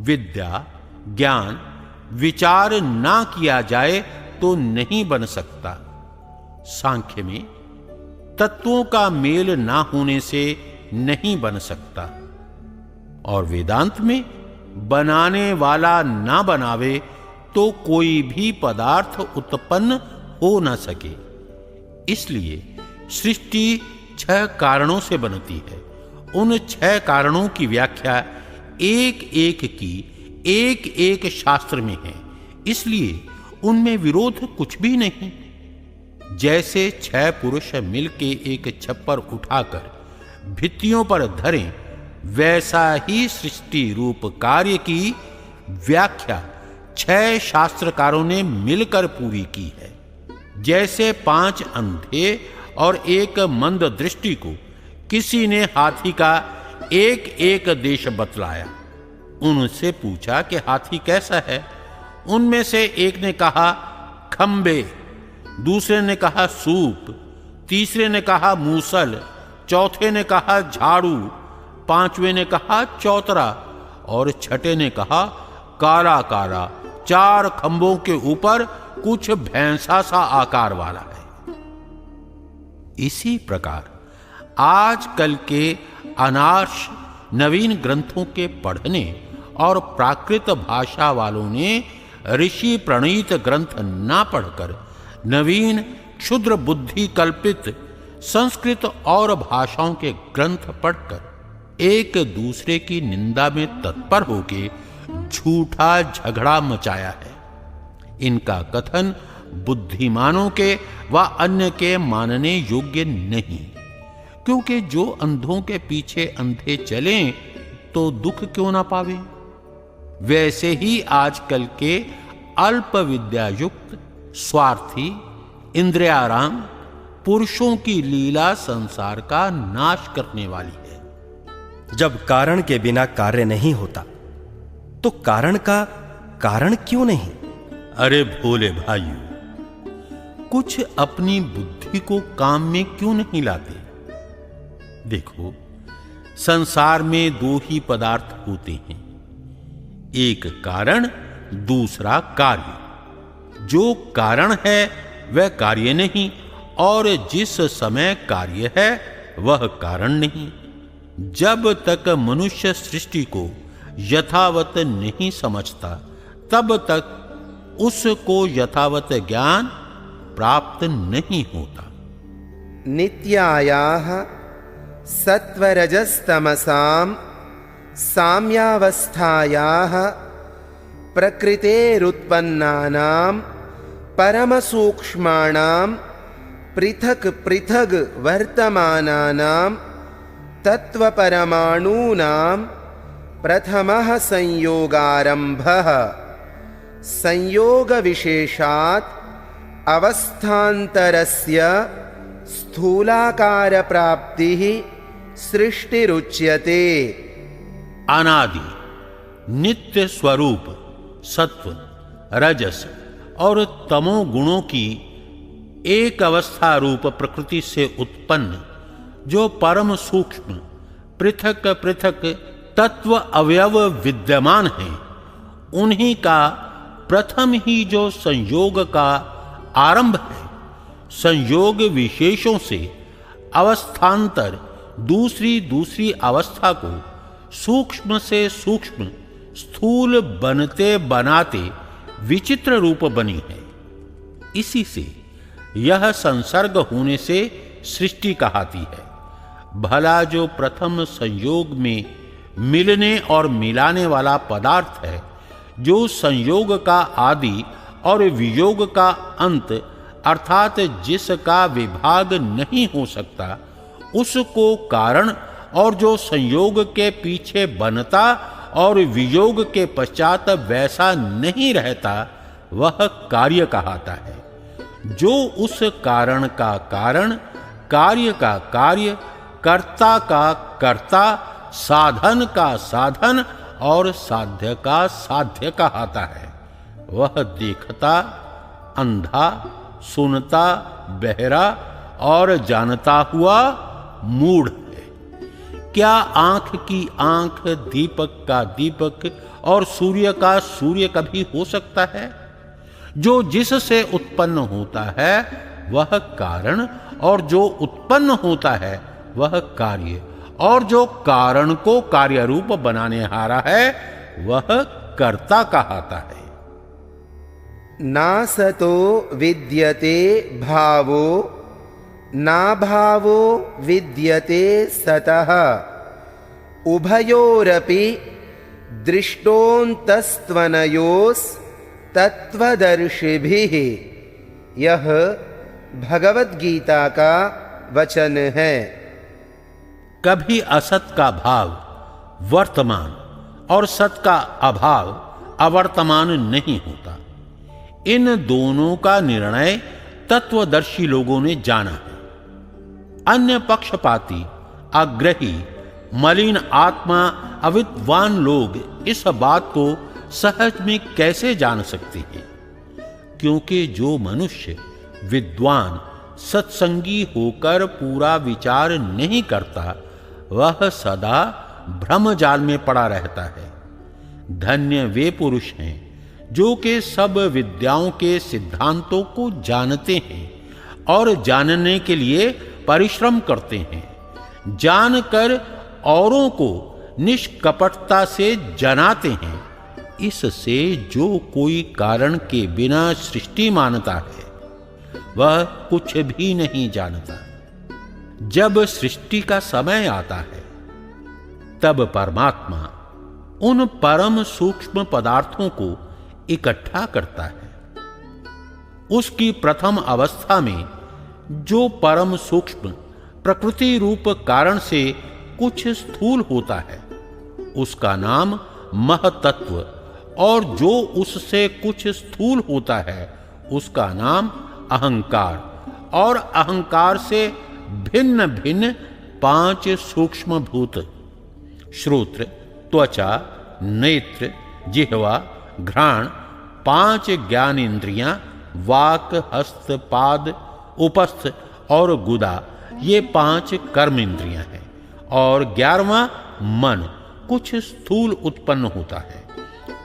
विद्या, ज्ञान, विचार ना किया जाए तो नहीं बन सकता। सांख्य में तत्वों का मेल ना होने से नहीं बन सकता। और वेदांत में बनाने वाला ना बनावे तो कोई भी पदार्थ उत्पन्न हो न सके। इसलिए सृष्टि 6 कारणों से बनती है। उन 6 कारणों की व्याख्या एक एक शास्त्र में है, इसलिए उनमें विरोध कुछ भी नहीं। जैसे 6 पुरुष मिलके एक छप्पर उठाकर भित्तियों पर धरें, वैसा ही सृष्टि रूप कार्य की व्याख्या 6 शास्त्रकारों ने मिलकर पूरी की है। जैसे 5 अंधे और एक मंद दृष्टि को किसी ने हाथी का एक एक देश बतलाया। उनसे पूछा कि हाथी कैसा है। उनमें से एक ने कहा खंबे, दूसरे ने कहा सूप, तीसरे ने कहा मूसल, चौथे ने कहा झाड़ू, 5वें ने कहा चौतरा और 6ठे ने कहा काला काला, 4 खंभों के ऊपर कुछ भैंसा सा आकार वाला है। इसी प्रकार आजकल के अनार्ष नवीन ग्रंथों के पढ़ने और प्राकृत भाषा वालों ने ऋषि प्रणीत ग्रंथ ना पढ़कर नवीन क्षुद्र बुद्धि कल्पित संस्कृत और भाषाओं के ग्रंथ पढ़कर एक दूसरे की निंदा में तत्पर होके झूठा झगड़ा मचाया है। इनका कथन बुद्धिमानों के व अन्य के मानने योग्य नहीं, क्योंकि जो अंधों के पीछे अंधे चलें तो दुख क्यों ना पावे। वैसे ही आजकल के अल्प विद्यायुक्त स्वार्थी इंद्रियाराम पुरुषों की लीला संसार का नाश करने वाली है। जब कारण के बिना कार्य नहीं होता तो कारण का कारण क्यों नहीं? अरे भोले भाइयों, कुछ अपनी बुद्धि को काम में क्यों नहीं लाते? देखो, संसार में 2 ही पदार्थ होते हैं, एक कारण, दूसरा कार्य। जो कारण है वह कार्य नहीं, और जिस समय कार्य है वह कारण नहीं। जब तक मनुष्य सृष्टि को यथावत नहीं समझता, तब तक उसको यथावत ज्ञान प्राप्त नहीं होता। नित्यायाः सत्वरजस्तमसां साम्यावस्थायाः प्रकृतेरुत्पन्नानां परमसूक्ष्माणां पृथक् पृथग् वर्तमानानां तत्त्वपरमाणूनां प्रथमः संयोगारम्भः संयोगविशेषात् अवस्थान्तरस्य स्थूलाकारप्राप्तिः सृष्टिरुच्यते। अनादि नित्य स्वरूप सत्व, रजस और तमो गुणों की एक अवस्था रूप प्रकृति से उत्पन्न जो परम सूक्ष्म पृथक पृथक तत्व अवयव विद्यमान हैं, उन्हीं का प्रथम ही जो संयोग का आरंभ है, संयोग विशेषों से अवस्थांतर दूसरी अवस्था को सूक्ष्म से सूक्ष्म स्थूल बनते बनाते विचित्र रूप बनी है। इसी से यह संसर्ग होने से सृष्टि कहाती है। भला जो प्रथम संयोग में मिलने और मिलाने वाला पदार्थ है, जो संयोग का आदि और वियोग का अंत अर्थात जिसका विभाग नहीं हो सकता, उसको कारण, और जो संयोग के पीछे बनता और वियोग के पश्चात वैसा नहीं रहता, वह कार्य कहाता है। जो उस कारण का कारण, कार्य का कार्य, कर्ता का कर्ता, साधन का साधन और साध्य का साध्य कहाता है। वह देखता, अंधा, सुनता, बहरा और जानता हुआ मूढ़ है। क्या आंख की आंख, दीपक का दीपक और सूर्य का सूर्य कभी हो सकता है? जो जिससे उत्पन्न होता है वह कारण, और जो उत्पन्न होता है वह कार्य, और जो कारण को कार्य रूप बनाने हारा है वह कर्ता कहाता है। नासतो विद्यते भावो नाभावो विद्यते सतः उभयोरपि दृष्टोऽन्तस्त्वनयोस्तत्त्वदर्शिभिः। यह भगवद गीता का वचन है। कभी असत का भाव वर्तमान और सत का अभाव अवर्तमान नहीं होता। इन दोनों का निर्णय तत्वदर्शी लोगों ने जाना है। अन्य पक्षपाती, आग्रही, मलिन आत्मा, अविद्वान लोग इस बात को सहज में कैसे जान सकते हैं? क्योंकि जो मनुष्य विद्वान सत्संगी होकर पूरा विचार नहीं करता, वह सदा भ्रमजाल में पड़ा रहता है। धन्य वे पुरुष हैं जो कि सब विद्याओं के सिद्धांतों को जानते हैं और जानने के लिए परिश्रम करते हैं, जानकर औरों को निष्कपटता से जनाते हैं। इससे जो कोई कारण के बिना सृष्टि मानता है, वह कुछ भी नहीं जानता। जब सृष्टि का समय आता है, तब परमात्मा उन परम सूक्ष्म पदार्थों को इकट्ठा करता है। उसकी प्रथम अवस्था में जो परम सूक्ष्म प्रकृति रूप कारण से कुछ स्थूल होता है, उसका नाम महतत्व, और जो उससे कुछ स्थूल होता है उसका नाम अहंकार, और अहंकार से भिन्न भिन्न 5 सूक्ष्म भूत श्रोत्र, त्वचा, नेत्र, जिह्वा, घ्राण, 5 ज्ञान इंद्रियां, वाक, हस्त, पाद, उपस्थ और गुदा, ये 5 कर्म इंद्रियां हैं। और 11वां मन कुछ स्थूल उत्पन्न होता है,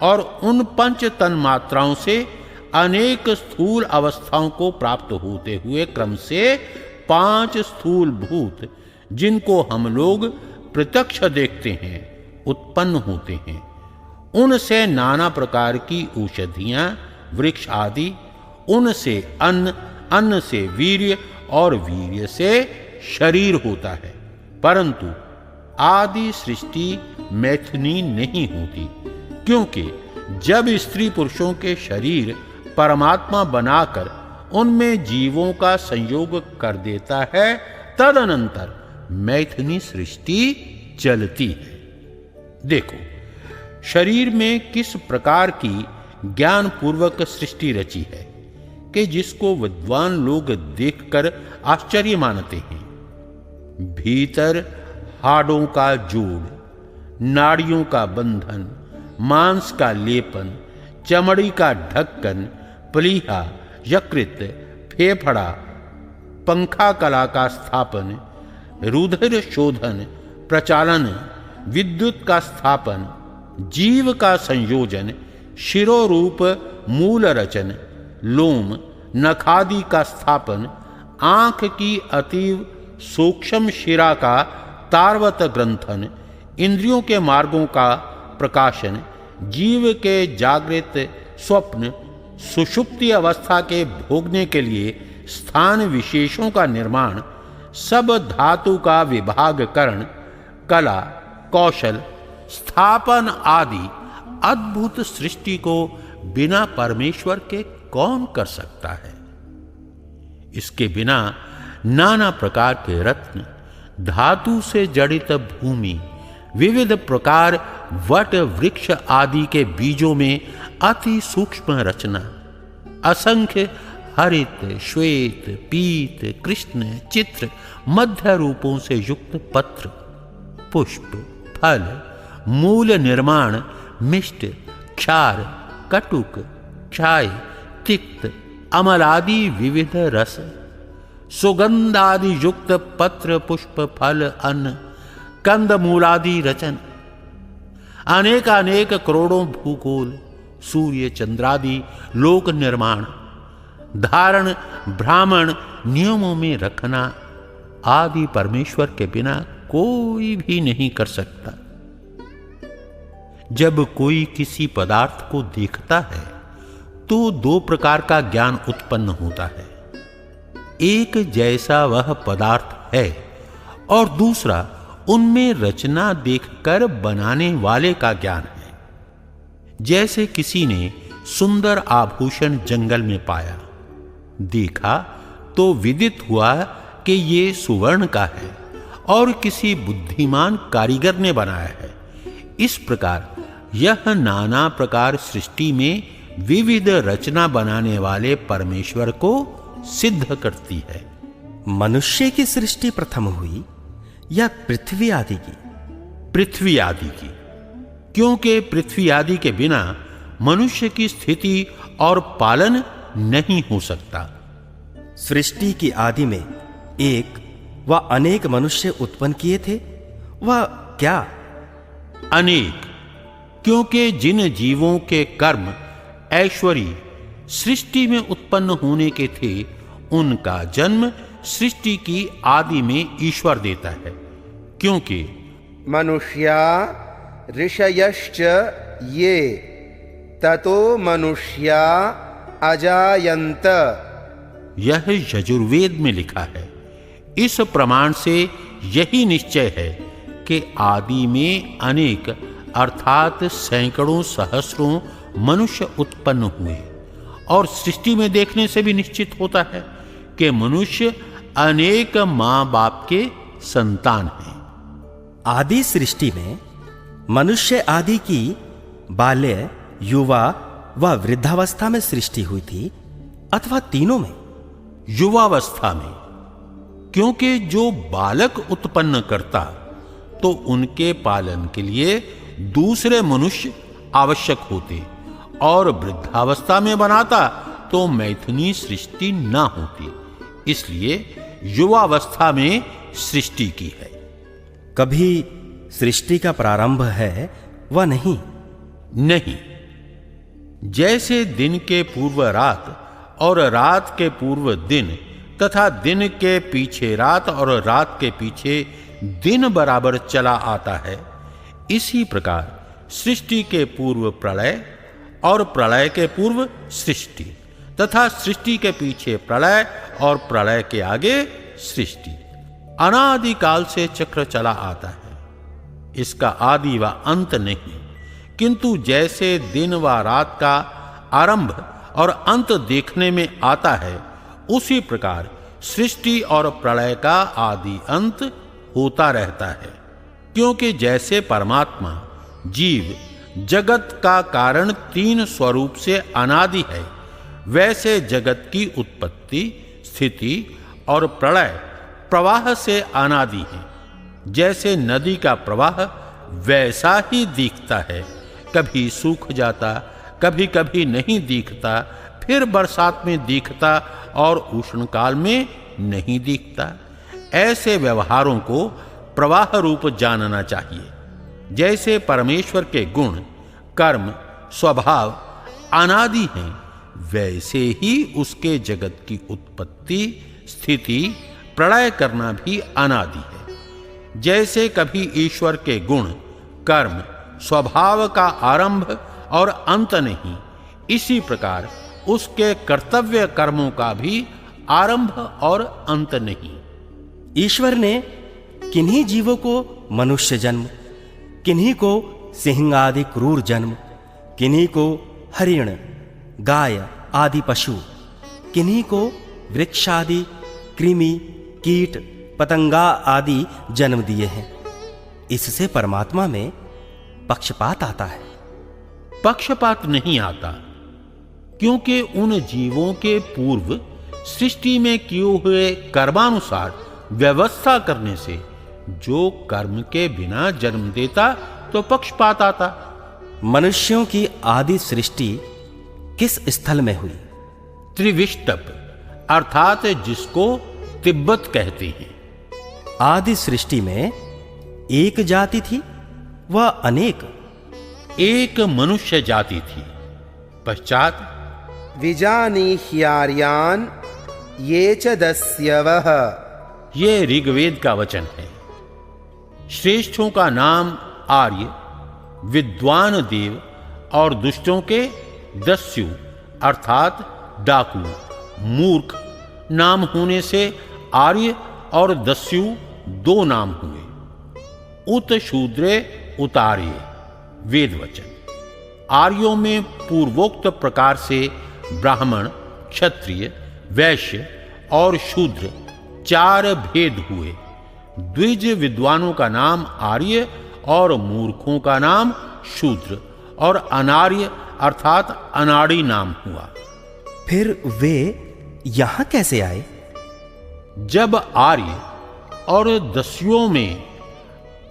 और उन 5 तन मात्राओं से अनेक स्थूल अवस्थाओं को प्राप्त होते हुए क्रम से 5 स्थूल भूत, जिनको हम लोग प्रत्यक्ष देखते हैं, उत्पन्न होते हैं। उनसे नाना प्रकार की औषधियां, वृक्ष आदि, उनसे अन्न, अन्न से वीर्य और वीर्य से शरीर होता है। परंतु आदि सृष्टि मैथुनी नहीं होती, क्योंकि जब स्त्री पुरुषों के शरीर परमात्मा बनाकर उनमें जीवों का संयोग कर देता है, तदनंतर मैथुनी सृष्टि चलती है। देखो, शरीर में किस प्रकार की ज्ञान पूर्वक सृष्टि रची है कि जिसको विद्वान लोग देखकर आश्चर्य मानते हैं। भीतर हाड़ों का जोड़, नाड़ियों का बंधन, मांस का लेपन, चमड़ी का ढक्कन, प्लीहा, यकृत, फेफड़ा, पंखा कला का स्थापन, रुधिर शोधन, प्रचालन, विद्युत का स्थापन, जीव का संयोजन, शिरोरूप मूल रचन, लोम, नखादि का स्थापन, आंख की अतीव सूक्ष्म शिरा का तारवत ग्रंथन, इंद्रियों के मार्गों का प्रकाशन, जीव के जागृत, स्वप्न, सुषुप्ति अवस्था के भोगने के लिए स्थान विशेषों का निर्माण, सब धातु का विभागकरण, कला, कौशल, स्थापन आदि अद्भुत सृष्टि को बिना परमेश्वर के कौन कर सकता है। इसके बिना नाना प्रकार के रत्न, धातु से जड़ित भूमि, विविध प्रकार वट वृक्ष आदि के बीजों में अति सूक्ष्म रचना, असंख्य हरित, श्वेत, पीत, कृष्ण, चित्र, मध्य रूपों से युक्त पत्र, पुष्प, फल, मूल निर्माण, मिष्ट, क्षार, कटुक, क्षाय, तिक्त, अमल आदि विविध रस, सुगंध आदि युक्त पत्र, पुष्प, फल, अन्न, कंद मूलादि रचन, अनेक करोड़ों भूगोल, सूर्य चंद्रादि लोक निर्माण, धारण, ब्राह्मण नियमों में रखना आदि परमेश्वर के बिना कोई भी नहीं कर सकता। जब कोई किसी पदार्थ को देखता है तो दो प्रकार का ज्ञान उत्पन्न होता है। एक जैसा वह पदार्थ है और दूसरा उनमें रचना देखकर बनाने वाले का ज्ञान है। जैसे किसी ने सुंदर आभूषण जंगल में पाया, देखा तो विदित हुआ कि ये सुवर्ण का है और किसी बुद्धिमान कारीगर ने बनाया है। इस प्रकार यह नाना प्रकार सृष्टि में विविध रचना बनाने वाले परमेश्वर को सिद्ध करती है। मनुष्य की सृष्टि प्रथम हुई या पृथ्वी आदि की? पृथ्वी आदि की, क्योंकि पृथ्वी आदि के बिना मनुष्य की स्थिति और पालन नहीं हो सकता। सृष्टि की आदि में एक व अनेक मनुष्य उत्पन्न किए थे, वह क्या? अनेक, क्योंकि जिन जीवों के कर्म ऐश्वर्य सृष्टि में उत्पन्न होने के थे, उनका जन्म सृष्टि की आदि में ईश्वर देता है। क्योंकि मनुष्या ऋषयश्च ये ततो मनुष्या अजायन्त, यह यजुर्वेद में लिखा है। इस प्रमाण से यही निश्चय है कि आदि में अनेक अर्थात सैकड़ों सहस्रों मनुष्य उत्पन्न हुए, और सृष्टि में देखने से भी निश्चित होता है कि मनुष्य अनेक मां बाप के संतान हैं। आदि सृष्टि में मनुष्य आदि की बाल्य, युवा व वृद्धावस्था में सृष्टि हुई थी अथवा तीनों में? युवावस्था में, क्योंकि जो बालक उत्पन्न करता तो उनके पालन के लिए दूसरे मनुष्य आवश्यक होते, और वृद्धावस्था में बनाता तो मैथुनी सृष्टि ना होती। इसलिए युवावस्था में सृष्टि की है। कभी सृष्टि का प्रारंभ है व नहीं? नहीं। जैसे दिन के पूर्व रात और रात के पूर्व दिन तथा दिन के पीछे रात और रात के पीछे दिन बराबर चला आता है, इसी प्रकार सृष्टि के पूर्व प्रलय और प्रलय के पूर्व सृष्टि तथा सृष्टि के पीछे प्रलय और प्रलय के आगे सृष्टि। अनादिकाल से चक्र चला आता है, इसका आदि व अंत नहीं, किंतु जैसे दिन व रात का आरंभ और अंत देखने में आता है, उसी प्रकार सृष्टि और प्रलय का आदि अंत होता रहता है। क्योंकि जैसे परमात्मा जीव जगत का कारण तीन स्वरूप से अनादि है, वैसे जगत की उत्पत्ति, स्थिति और प्रलय प्रवाह से अनादि है। जैसे नदी का प्रवाह वैसा ही दिखता है, कभी सूख जाता, कभी कभी नहीं दिखता, फिर बरसात में दिखता और उष्ण काल में नहीं दिखता। ऐसे व्यवहारों को प्रवाह रूप जानना चाहिए। जैसे परमेश्वर के गुण, कर्म, स्वभाव अनादि हैं, वैसे ही उसके जगत की उत्पत्ति, स्थिति, प्रलय करना भी अनादि है। जैसे कभी ईश्वर के गुण, कर्म, स्वभाव का आरंभ और अंत नहीं, इसी प्रकार उसके कर्तव्य कर्मों का भी आरंभ और अंत नहीं। ईश्वर ने किन्हीं जीवों को मनुष्य जन्म, किन्हीं को सिंह आदि क्रूर जन्म, किन्हीं को हरिण, गाय आदि पशु, किन्हीं को वृक्ष आदि, कृमि, कीट, पतंगा आदि जन्म दिए हैं। इससे परमात्मा में पक्षपात आता है। पक्षपात नहीं आता, क्योंकि उन जीवों के पूर्व सृष्टि में किए हुए कर्मानुसार व्यवस्था करने से जो कर्म के बिना जन्म देता तो पक्षपात आता। मनुष्यों की आदि सृष्टि किस स्थल में हुई? त्रिविष्टप अर्थात जिसको तिब्बत कहते हैं। आदि सृष्टि में एक जाति थी व अनेक? एक मनुष्य जाति थी। पश्चात विजानीह्यार्यान् ये च दस्यवः, ये ऋग्वेद का वचन है। श्रेष्ठों का नाम आर्य, विद्वान देव और दुष्टों के दस्यु अर्थात डाकू, मूर्ख नाम होने से आर्य और दस्यु दो नाम हुए। उत शूद्रे उतार्य वेद वचन। आर्यों में पूर्वोक्त प्रकार से ब्राह्मण, क्षत्रिय, वैश्य और शूद्र चार भेद हुए। द्विज विद्वानों का नाम आर्य और मूर्खों का नाम शूद्र और अनार्य अर्थात अनाड़ी नाम हुआ। फिर वे यहां कैसे आए? जब आर्य और दस्युओं में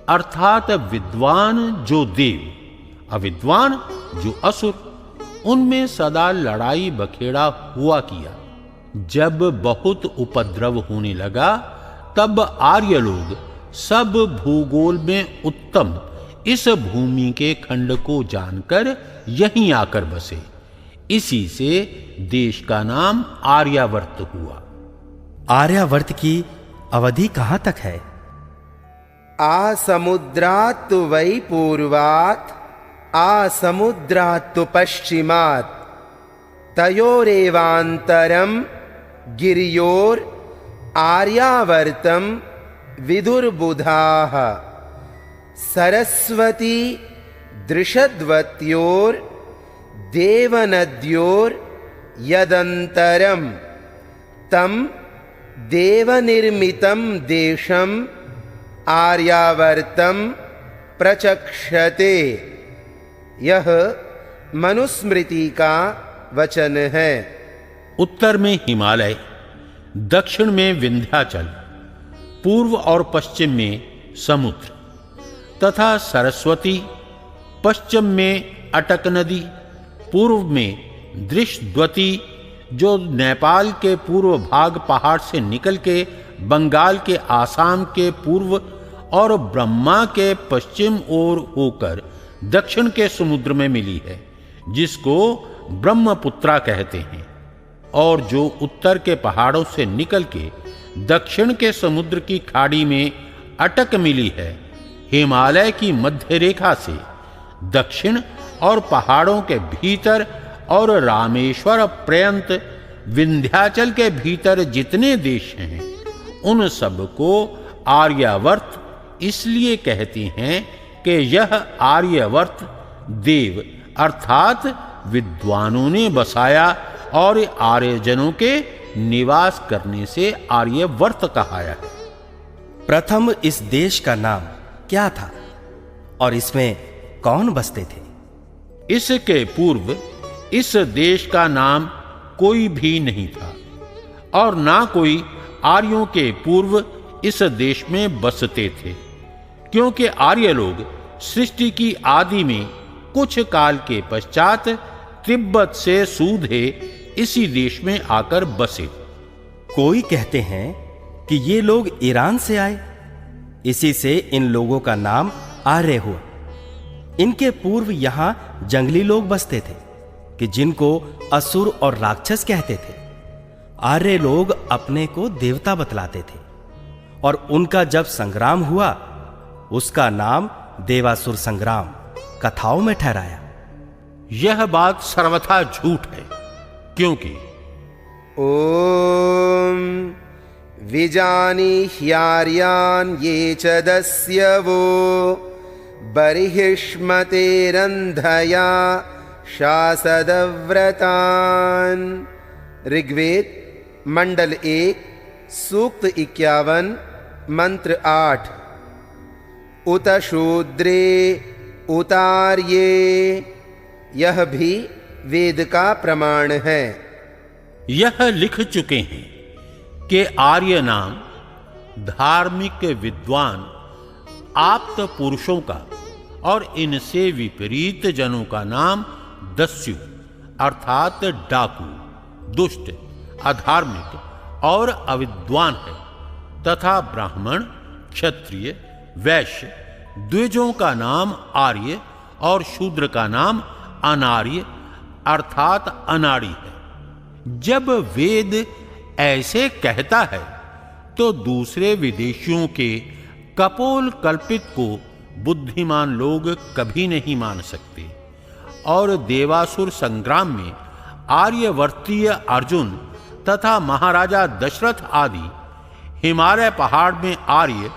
अर्थात विद्वान जो देव, अविद्वान जो असुर, उनमें सदा लड़ाई बखेड़ा हुआ किया। जब बहुत उपद्रव होने लगा, तब आर्य लोग सब भूगोल में उत्तम इस भूमि के खंड को जानकर यहीं आकर बसे। इसी से देश का नाम आर्यावर्त हुआ। आर्यावर्त की अवधि कहां तक है? आसमुद्रात् तु वै पूर्वात्, आसमुद्रात् तु पश्चिमात्, तयोरेवान्तरं गिर्योर आर्यावर्तं विदुर्बुधाः, सरस्वती दृषद्वत्योर देवनद्योर यदन्तरं तं देवनिर्मितं देशं आर्यावर्तं प्रचक्षते। यह मनुस्मृति का वचन है। उत्तर में हिमालय, दक्षिण में विंध्याचल, पूर्व और पश्चिम में समुद्र तथा सरस्वती, पश्चिम में अटक नदी, पूर्व में दृषद्वती जो नेपाल के पूर्व भाग पहाड़ से निकल के बंगाल के आसाम के पूर्व और ब्रह्मा के पश्चिम ओर होकर दक्षिण के समुद्र में मिली है, जिसको ब्रह्मपुत्रा कहते हैं, और जो उत्तर के पहाड़ों से निकल के दक्षिण के समुद्र की खाड़ी में अटक मिली है। हिमालय की मध्य रेखा से दक्षिण और पहाड़ों के भीतर और रामेश्वर पर्यंत विंध्याचल के भीतर जितने देश हैं, उन सबको आर्यावर्त इसलिए कहते हैं कि यह आर्यावर्त देव अर्थात विद्वानों ने बसाया और आर्यजनों के निवास करने से आर्यावर्त कहाया है। प्रथम इस देश का नाम क्या था और इसमें कौन बसते थे? इसके पूर्व इस देश का नाम कोई भी नहीं था और ना कोई आर्यों के पूर्व इस देश में बसते थे, क्योंकि आर्य लोग सृष्टि की आदि में कुछ काल के पश्चात तिब्बत से सूधे इसी देश में आकर बसे। कोई कहते हैं कि ये लोग ईरान से आए, इसी से इन लोगों का नाम आर्य हुआ। इनके पूर्व यहां जंगली लोग बसते थे कि जिनको असुर और राक्षस कहते थे। आर्य लोग अपने को देवता बतलाते थे और उनका जब संग्राम हुआ उसका नाम देवासुर संग्राम कथाओं में ठहराया। यह बात सर्वथा झूठ है, क्योंकि ओम विजानीह्यार्यान् ये च दस्यवो बर्हिष्मतेरन्धया शासदव्रतान्। ऋग्वेद मंडल 1 सूक्त 51 मंत्र 8। उत शूद्रे उतार्ये, यह भी वेद का प्रमाण है। यह लिख चुके हैं कि आर्य नाम धार्मिक विद्वान आप्त पुरुषों का और इनसे विपरीत जनों का नाम दस्यु अर्थात डाकू, दुष्ट, अधार्मिक और अविद्वान है, तथा ब्राह्मण, क्षत्रिय, वैश्य, द्विजों का नाम आर्य और शूद्र का नाम अनार्य अर्थात अनाड़ी है। जब वेद ऐसे कहता है तो दूसरे विदेशियों के कपोल कल्पित को बुद्धिमान लोग कभी नहीं मान सकते। और देवासुर संग्राम में आर्यवर्तीय अर्जुन तथा महाराजा दशरथ आदि, हिमालय पहाड़ में आर्य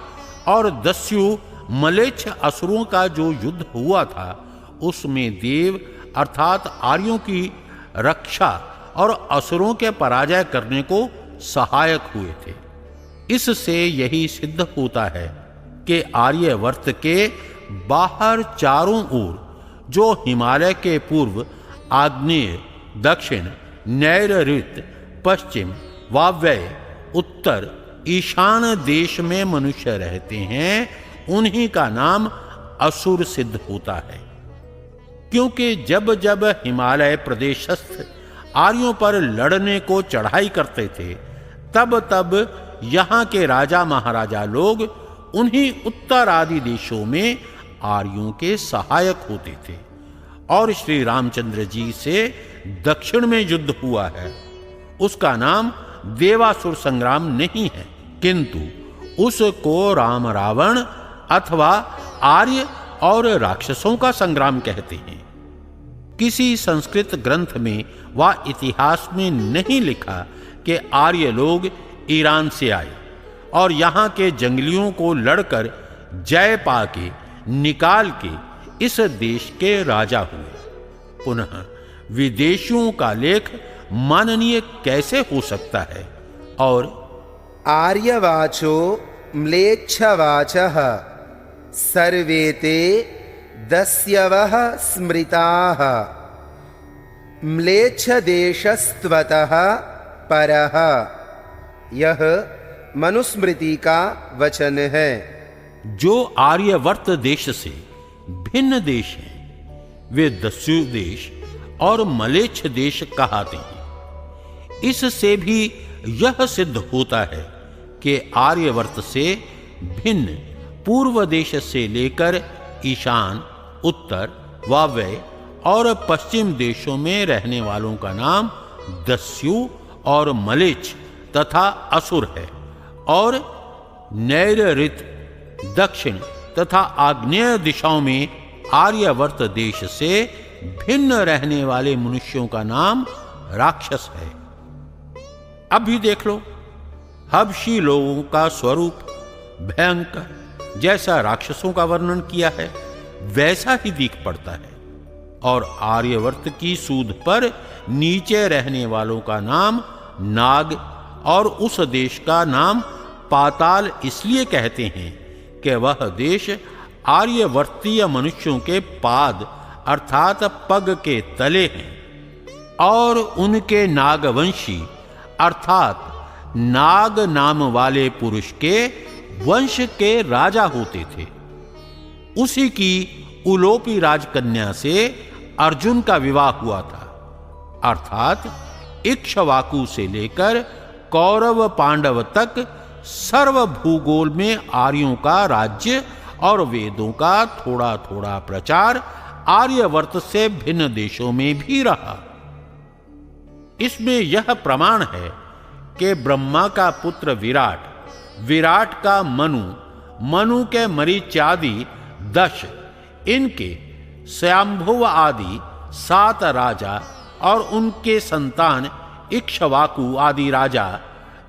और दस्यु मलेच्छ असुरों का जो युद्ध हुआ था, उसमें देव अर्थात आर्यों की रक्षा और असुरों के पराजय करने को सहायक हुए थे। इससे यही सिद्ध होता है कि आर्यवर्त के बाहर चारों ओर जो हिमालय के पूर्व आग्नेय, दक्षिण, नैऋत्य, पश्चिम, वायव्य, उत्तर, ईशान देश में मनुष्य रहते हैं, उन्हीं का नाम असुर सिद्ध होता है। क्योंकि जब जब हिमालय प्रदेशस्थ आर्यों पर लड़ने को चढ़ाई करते थे, तब तब यहाँ के राजा महाराजा लोग उन्हीं उत्तर आदि देशों में आर्यों के सहायक होते थे। और श्री रामचंद्र जी से दक्षिण में युद्ध हुआ है, उसका नाम देवासुर संग्राम नहीं है, किंतु उसको राम रावण अथवा आर्य और राक्षसों का संग्राम कहते हैं। किसी संस्कृत ग्रंथ में व इतिहास में नहीं लिखा कि आर्य लोग ईरान से आए और यहाँ के जंगलियों को लड़कर जय पाके निकाल के इस देश के राजा हुए। पुनः विदेशियों का लेख माननीय कैसे हो सकता है? और आर्यवाचो म्लेच्छवाचः सर्वे ते दस्यवः स्मृताः म्लेच्छदेशस्त्वतः परः। यह मनुस्मृति का वचन है। जो आर्यवर्त देश से भिन्न देश हैं, वे दस्यु देश और मलेच्छ देश कहाते हैं। इससे भी यह सिद्ध होता है कि आर्यवर्त से भिन्न पूर्व देश से लेकर ईशान, उत्तर, वायव्य और पश्चिम देशों में रहने वालों का नाम दस्यु और मलेच्छ तथा असुर है। और नैऋत्य, दक्षिण तथा आग्नेय दिशाओं में आर्यवर्त देश से भिन्न रहने वाले मनुष्यों का नाम राक्षस है। अब भी देख लो, हबशी लोगों का स्वरूप भयंकर, जैसा राक्षसों का वर्णन किया है वैसा ही दिख पड़ता है। और आर्यवर्त की सूद पर नीचे रहने वालों का नाम नाग और उस देश का नाम पाताल इसलिए कहते हैं कि वह देश आर्यवर्तीय मनुष्यों के पाद अर्थात पग के तले हैं और उनके नागवंशी अर्थात नाग नाम वाले पुरुष के वंश के राजा होते थे। उसी की उलोपी राजकन्या से अर्जुन का विवाह हुआ था, अर्थात इक्ष्वाकु से लेकर कौरव पांडव तक सर्व भूगोल में आर्यों का राज्य और वेदों का थोड़ा थोड़ा प्रचार आर्यवर्त से भिन्न देशों में भी रहा। इसमें यह प्रमाण है कि ब्रह्मा का पुत्र विराट, विराट का मनु, मनु के मरीच्यादि 10, इनके स्वयंभुव आदि 7 राजा और उनके संतान इक्ष्वाकु आदि राजा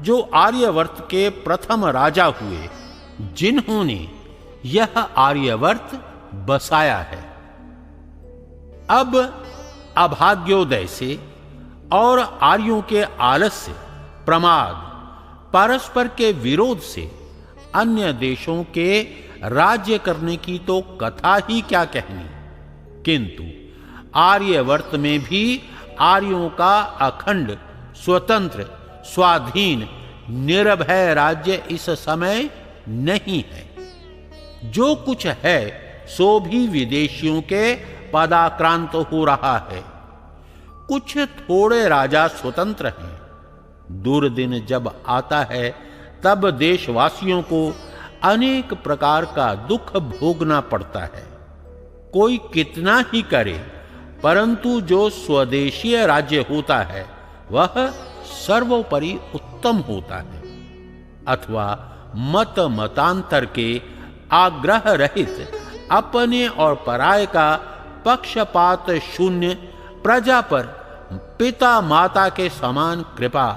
जो आर्यवर्त के प्रथम राजा हुए, जिन्होंने यह आर्यवर्त बसाया है। अब अभाग्योदय से और आर्यों के आलस्य, प्रमाद, परस्पर के विरोध से अन्य देशों के राज्य करने की तो कथा ही क्या कहनी, किंतु आर्यवर्त में भी आर्यों का अखंड, स्वतंत्र, स्वाधीन, निर्भय राज्य इस समय नहीं है। जो कुछ है सो भी विदेशियों के पदाक्रांत हो रहा है। कुछ थोड़े राजा स्वतंत्र हैं। दुर्दिन जब आता है तब देशवासियों को अनेक प्रकार का दुख भोगना पड़ता है। कोई कितना ही करे, परंतु जो स्वदेशीय राज्य होता है वह सर्वोपरि उत्तम होता है। अथवा मत मतांतर के आग्रह रहित अपने और पराय का पक्षपात शून्य प्रजा पर पिता माता के समान कृपा,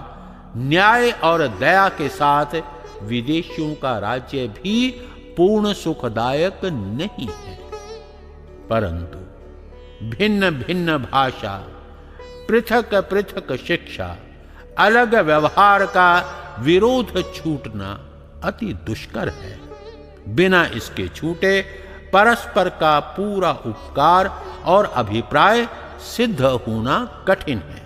न्याय और दया के साथ विदेशियों का राज्य भी पूर्ण सुखदायक नहीं है। परंतु भिन्न भिन्न भाषा, पृथक पृथक शिक्षा, अलग व्यवहार का विरोध छूटना अति दुष्कर है। बिना इसके छूटे परस्पर का पूरा उपकार और अभिप्राय सिद्ध होना कठिन है।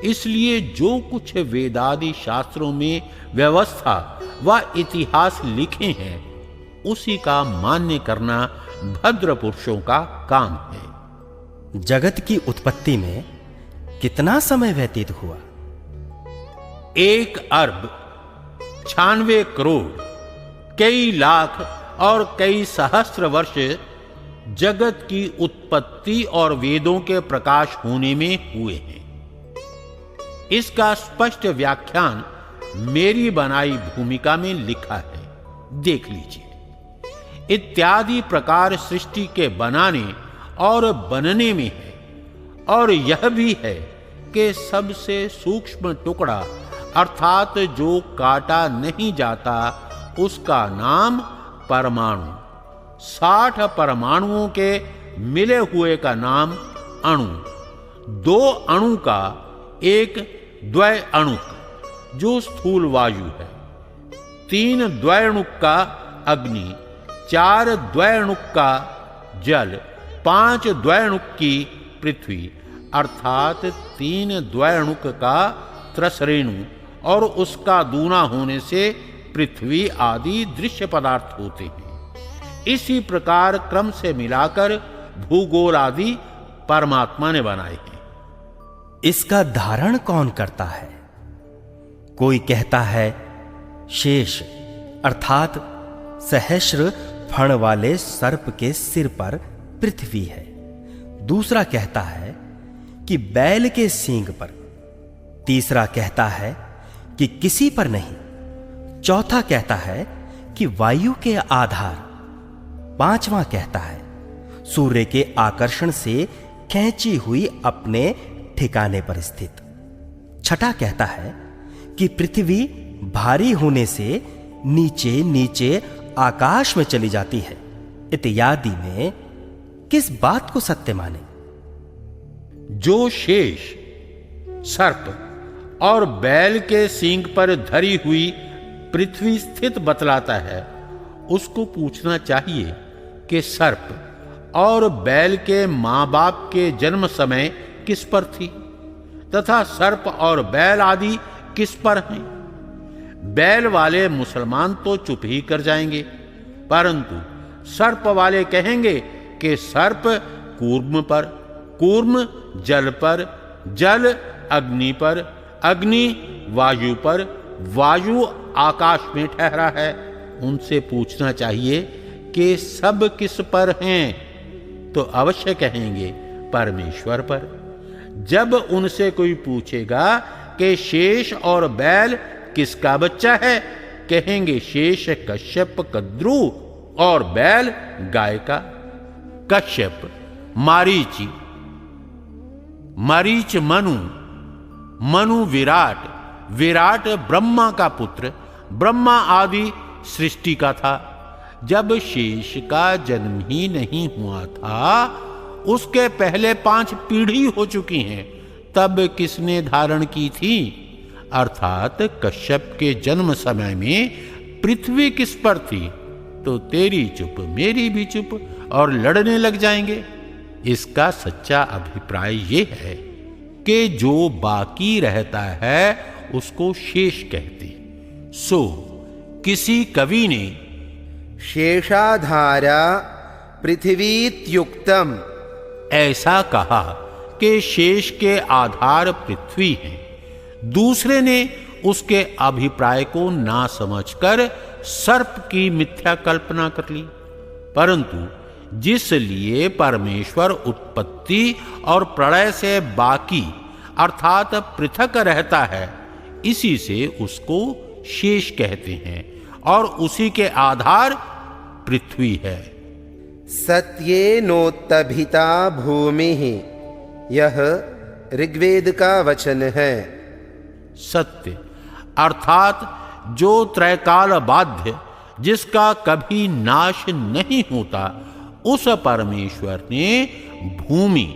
इसलिए जो कुछ वेदादि शास्त्रों में व्यवस्था व इतिहास लिखे हैं उसी का मान्य करना भद्र पुरुषों का काम है। जगत की उत्पत्ति में कितना समय व्यतीत हुआ? 1 अरब 96 करोड़ कई लाख और कई सहस्त्र वर्ष जगत की उत्पत्ति और वेदों के प्रकाश होने में हुए हैं। इसका स्पष्ट व्याख्यान मेरी बनाई भूमिका में लिखा है, देख लीजिए। इत्यादि प्रकार सृष्टि के बनाने और बनने में है। और यह भी है कि सबसे सूक्ष्म टुकड़ा अर्थात जो काटा नहीं जाता उसका नाम परमाणु, 60 परमाणुओं के मिले हुए का नाम अणु, 2 अणु का एक द्वैअणुक जो स्थूल वायु है, 3 द्वैअणुक का अग्नि, 4 द्वैअणुक का जल, 5 द्वैअणुक की पृथ्वी अर्थात 3 द्वैअणुक का त्रसरेणु और उसका दूना होने से पृथ्वी आदि दृश्य पदार्थ होते हैं। इसी प्रकार क्रम से मिलाकर भूगोल आदि परमात्मा ने बनाए हैं। इसका धारण कौन करता है? कोई कहता है शेष अर्थात सहस्र फण वाले सर्प के सिर पर पृथ्वी है। दूसरा कहता है कि बैल के सींग पर। तीसरा कहता है कि किसी पर नहीं। चौथा कहता है कि वायु के आधार। 5वां कहता है सूर्य के आकर्षण से खींची हुई अपने ठिकाने पर स्थित। छठा कहता है कि पृथ्वी भारी होने से नीचे नीचे आकाश में चली जाती है। इत्यादि में किस बात को सत्य माने? जो शेष सर्प और बैल के सींग पर धरी हुई पृथ्वी स्थित बतलाता है, उसको पूछना चाहिए कि सर्प और बैल के मां बाप के जन्म समय किस पर थी तथा सर्प और बैल आदि किस पर हैं। बैल वाले मुसलमान तो चुप ही कर जाएंगे, परंतु सर्प वाले कहेंगे कि सर्प कूर्म पर, कूर्म जल पर, जल अग्नि पर, अग्नि वायु पर, वायु आकाश में ठहरा है। उनसे पूछना चाहिए कि सब किस पर हैं, तो अवश्य कहेंगे परमेश्वर पर। जब उनसे कोई पूछेगा कि शेष और बैल किसका बच्चा है, कहेंगे शेष कश्यप कद्रु और बैल गाय का। कश्यप मारीच, मारीच मनु, मनु विराट, विराट ब्रह्मा का पुत्र, ब्रह्मा आदि सृष्टि का था। जब शेष का जन्म ही नहीं हुआ था, उसके पहले 5 पीढ़ी हो चुकी हैं, तब किसने धारण की थी? अर्थात कश्यप के जन्म समय में पृथ्वी किस पर थी? तो तेरी चुप मेरी भी चुप और लड़ने लग जाएंगे। इसका सच्चा अभिप्राय ये है कि जो बाकी रहता है उसको शेष कहते। सो किसी कवि ने शेषाधारा पृथ्वीत्युक्तम ऐसा कहा कि शेष के आधार पृथ्वी है। दूसरे ने उसके अभिप्राय को ना समझकर सर्प की मिथ्या कल्पना कर ली। परंतु जिस लिए परमेश्वर उत्पत्ति और प्रलय से बाकी अर्थात पृथक रहता है, इसी से उसको शेष कहते हैं और उसी के आधार पृथ्वी है। सत्येनोत्तभिता भूमि, यह ऋग्वेद का वचन है। सत्य अर्थात जो त्रैकाल बाध्य, जिसका कभी नाश नहीं होता, उस परमेश्वर ने भूमि,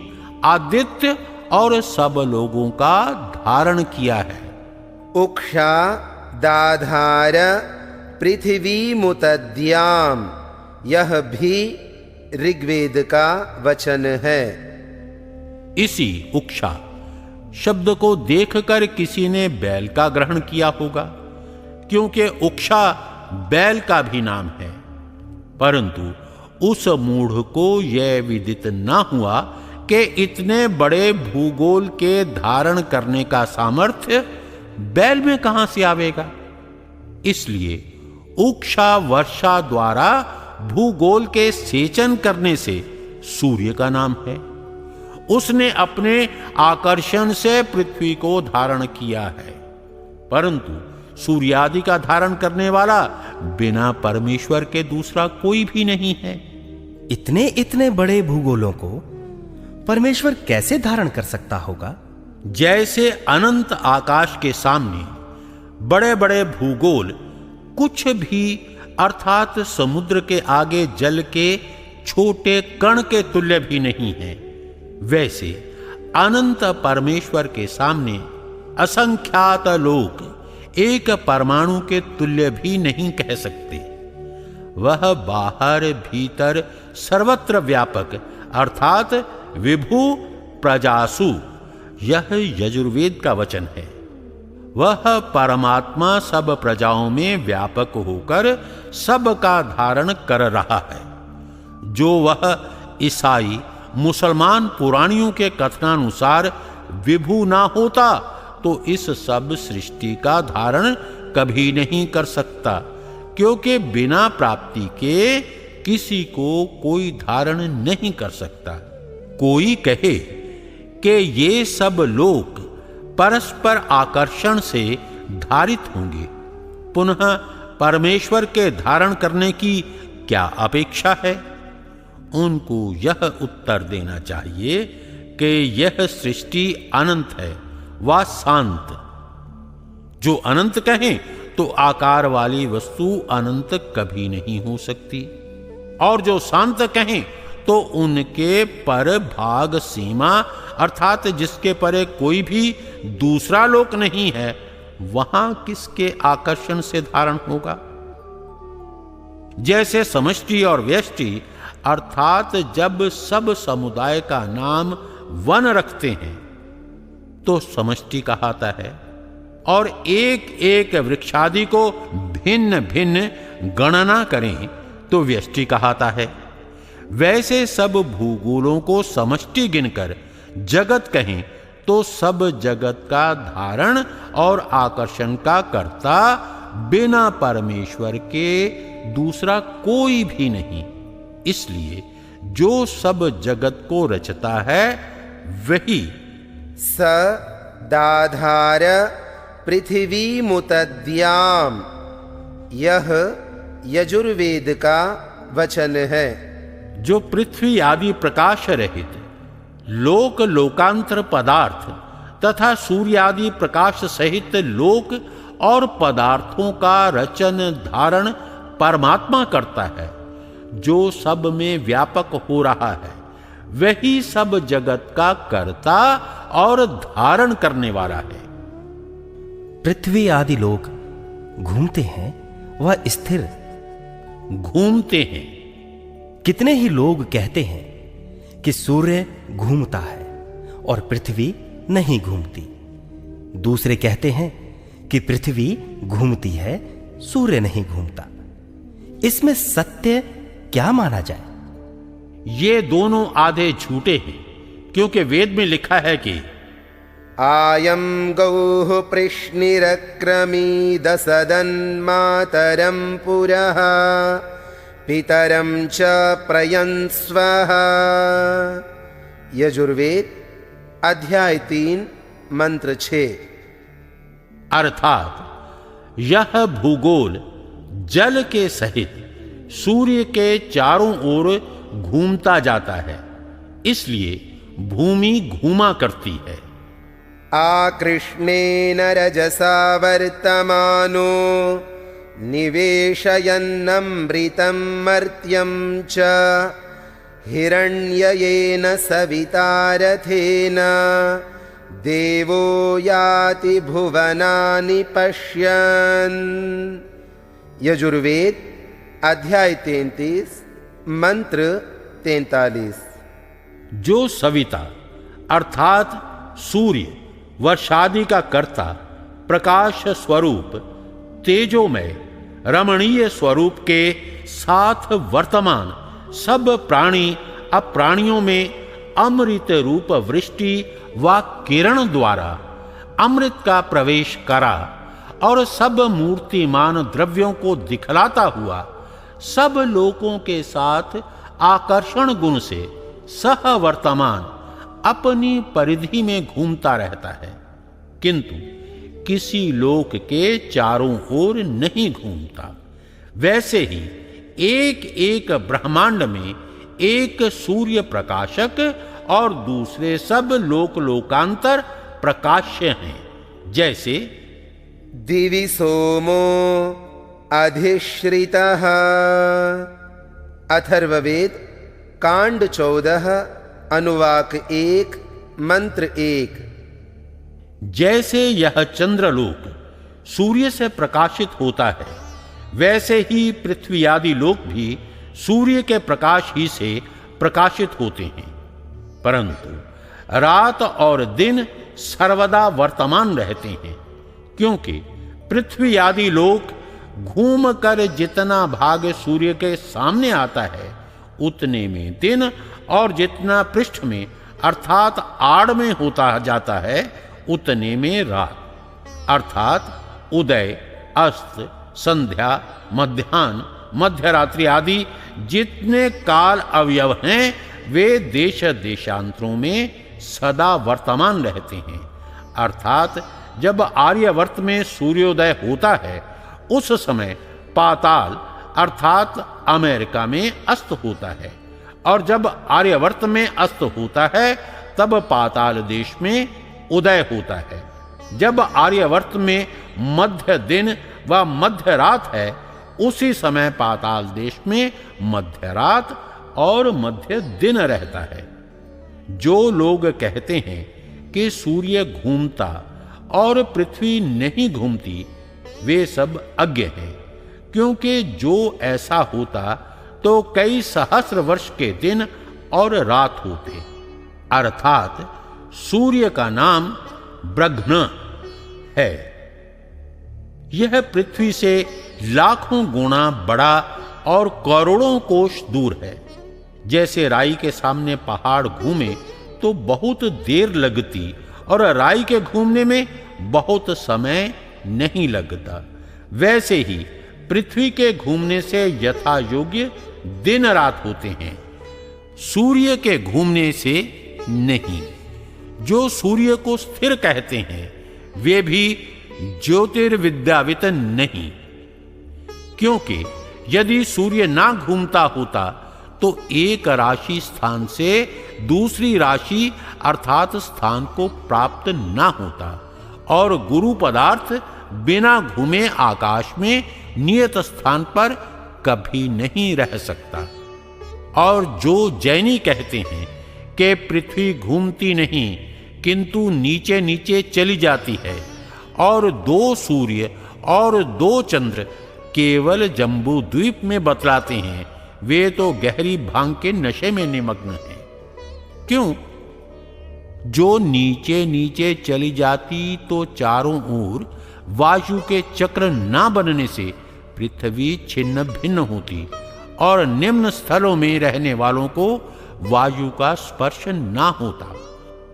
आदित्य और सब लोगों का धारण किया है। उक्षा दाधार पृथ्वी मुतद्याम, यह भी ऋग्वेद का वचन है। इसी उक्षा शब्द को देखकर किसी ने बैल का ग्रहण किया होगा, क्योंकि उक्षा बैल का भी नाम है। परंतु उस मूढ़ को यह विदित न हुआ कि इतने बड़े भूगोल के धारण करने का सामर्थ्य बैल में कहां से आवेगा। इसलिए उक्षा वर्षा द्वारा भूगोल के सेचन करने से सूर्य का नाम है। उसने अपने आकर्षण से पृथ्वी को धारण किया है, परंतु सूर्यादि का धारण करने वाला बिना परमेश्वर के दूसरा कोई भी नहीं है। इतने इतने बड़े भूगोलों को परमेश्वर कैसे धारण कर सकता होगा? जैसे अनंत आकाश के सामने बड़े बड़े भूगोल कुछ भी अर्थात समुद्र के आगे जल के छोटे कण के तुल्य भी नहीं है, वैसे अनंत परमेश्वर के सामने असंख्यात लोग एक परमाणु के तुल्य भी नहीं कह सकते। वह बाहर भीतर सर्वत्र व्यापक अर्थात विभु प्रजासु, यह यजुर्वेद का वचन है। वह परमात्मा सब प्रजाओं में व्यापक होकर सबका धारण कर रहा है। जो वह ईसाई मुसलमान पुराणियों के कथनानुसार विभु ना होता तो इस सब सृष्टि का धारण कभी नहीं कर सकता, क्योंकि बिना प्राप्ति के किसी को कोई धारण नहीं कर सकता। कोई कहे कि ये सब लोग परस्पर आकर्षण से धारित होंगे, पुनः परमेश्वर के धारण करने की क्या अपेक्षा है? उनको यह उत्तर देना चाहिए कि यह सृष्टि अनंत है व शांत। जो अनंत कहें तो आकार वाली वस्तु अनंत कभी नहीं हो सकती, और जो शांत कहें तो उनके पर भाग सीमा अर्थात जिसके परे कोई भी दूसरा लोक नहीं है, वहां किसके आकर्षण से धारण होगा। जैसे समष्टि और व्यष्टि अर्थात जब सब समुदाय का नाम वन रखते हैं तो समष्टि कहाता है, और एक एक वृक्षादि को भिन्न भिन्न गणना करें तो व्यष्टि कहाता है। वैसे सब भूगोलों को समष्टि गिनकर जगत कहें तो सब जगत का धारण और आकर्षण का कर्ता बिना परमेश्वर के दूसरा कोई भी नहीं। इसलिए जो सब जगत को रचता है वही स दाधार पृथ्वी मुतद्याम, यह यजुर्वेद का वचन है। जो पृथ्वी आदि प्रकाश रहित लोक लोकांतर पदार्थ तथा सूर्य आदि प्रकाश सहित लोक और पदार्थों का रचन धारण परमात्मा करता है, जो सब में व्यापक हो रहा है, वही सब जगत का कर्ता और धारण करने वाला है। पृथ्वी आदि लोग घूमते हैं व स्थिर घूमते हैं। कितने ही लोग कहते हैं कि सूर्य घूमता है और पृथ्वी नहीं घूमती। दूसरे कहते हैं कि पृथ्वी घूमती है, सूर्य नहीं घूमता। इसमें सत्य क्या माना जाए? ये दोनों आधे झूठे हैं, क्योंकि वेद में लिखा है कि आयं गौः पृश्निरक्रमीद सदन्मातरं पुरः पितरं च प्रयन्स्वः। यजुर्वेद अध्याय 3 मंत्र 6। अर्थात यह भूगोल जल के सहित सूर्य के चारों ओर घूमता जाता है, इसलिए भूमि घूमा करती है। आकृष्णेन रजसा वर्तमानो निवेशयन्नमृतं मर्त्यं च हिरण्ययेन सवितारथेन देवो याति भुवनानि पश्यन्। यजुर्वेद अध्याय 33 मंत्र 43। जो सविता अर्थात सूर्य वर्षादि का कर्ता, प्रकाश स्वरूप, तेजोमय, रमणीय स्वरूप के साथ वर्तमान सब प्राणी अप्राणियों में अमृत रूप वृष्टि व किरण द्वारा अमृत का प्रवेश करा और सब मूर्तिमान द्रव्यों को दिखलाता हुआ सब लोकों के साथ आकर्षण गुण से सह वर्तमान अपनी परिधि में घूमता रहता है, किंतु किसी लोक के चारों ओर नहीं घूमता। वैसे ही एक एक ब्रह्मांड में एक सूर्य प्रकाशक और दूसरे सब लोक लोकांतर प्रकाश्य हैं। जैसे दिवि सोमो अधिश्रितः। अथर्ववेद कांड 14 अनुवाक 1 मंत्र 1। जैसे यह चंद्रलोक सूर्य से प्रकाशित होता है, वैसे ही पृथ्वी आदि लोक भी सूर्य के प्रकाश ही से प्रकाशित होते हैं, परंतु रात और दिन सर्वदा वर्तमान रहते हैं, क्योंकि पृथ्वी आदि लोक घूम कर जितना भाग सूर्य के सामने आता है उतने में दिन, और जितना पृष्ठ में अर्थात आड़ में होता जाता है उतने में रात। अर्थात उदय, अस्त, संध्या, मध्याह्न, मध्यरात्रि आदि जितने काल अवयव हैं वे देश देशांतरों में सदा वर्तमान रहते हैं। अर्थात जब आर्यवर्त में सूर्योदय होता है उस समय पाताल अर्थात अमेरिका में अस्त होता है, और जब आर्यवर्त में अस्त होता है तब पाताल देश में उदय होता है। जब आर्यवर्त में मध्य दिन व मध्य रात है, उसी समय पाताल देश में मध्य रात और मध्य दिन रहता है। जो लोग कहते हैं कि सूर्य घूमता और पृथ्वी नहीं घूमती, वे सब अज्ञ हैं, क्योंकि जो ऐसा होता तो कई सहस्र वर्ष के दिन और रात होते। अर्थात सूर्य का नाम ब्रघ्न है। यह पृथ्वी से लाखों गुना बड़ा और करोड़ों कोस दूर है। जैसे राई के सामने पहाड़ घूमे तो बहुत देर लगती और राई के घूमने में बहुत समय नहीं लगता, वैसे ही पृथ्वी के घूमने से यथा योग्य दिन रात होते हैं, सूर्य के घूमने से नहीं। जो सूर्य को स्थिर कहते हैं वे भी ज्योतिर्विद्यावित नहीं, क्योंकि यदि सूर्य ना घूमता होता तो एक राशि स्थान से दूसरी राशि अर्थात स्थान को प्राप्त ना होता और गुरु पदार्थ बिना घूमे आकाश में नियत स्थान पर कभी नहीं रह सकता। और जो जैनी कहते हैं कि पृथ्वी घूमती नहीं किंतु नीचे नीचे चली जाती है और 2 सूर्य और 2 चंद्र केवल जम्बू द्वीप में बतलाते हैं, वे तो गहरी भांग के नशे में निमग्न हैं। क्यों? जो नीचे नीचे चली जाती तो चारों ओर वायु के चक्र ना बनने से पृथ्वी छिन्न भिन्न होती और निम्न स्थलों में रहने वालों को वायु का स्पर्श ना होता।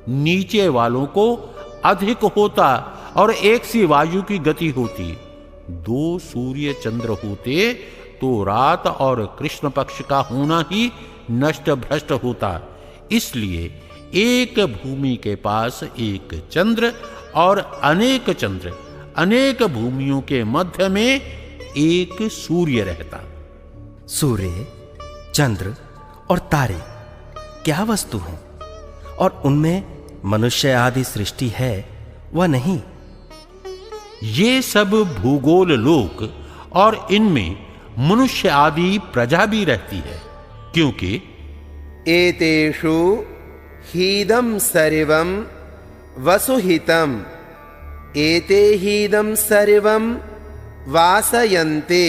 नीचे वालों को अधिक होता और एक सी वायु की गति होती। 2 सूर्य चंद्र होते तो रात और कृष्ण पक्ष का होना ही नष्ट भ्रष्ट होता। इसलिए एक भूमि के पास एक चंद्र और अनेक चंद्र, अनेक भूमियों के मध्य में एक सूर्य रहता। सूर्य, चंद्र और तारे क्या वस्तु हैं और उनमें मनुष्य आदि सृष्टि है व नहीं? ये सब भूगोल लोक और इनमें मनुष्य आदि प्रजा भी रहती है, क्योंकि एतेषु हीदं सर्वं वसुहितम् एते हीदं सर्वं वासयन्ते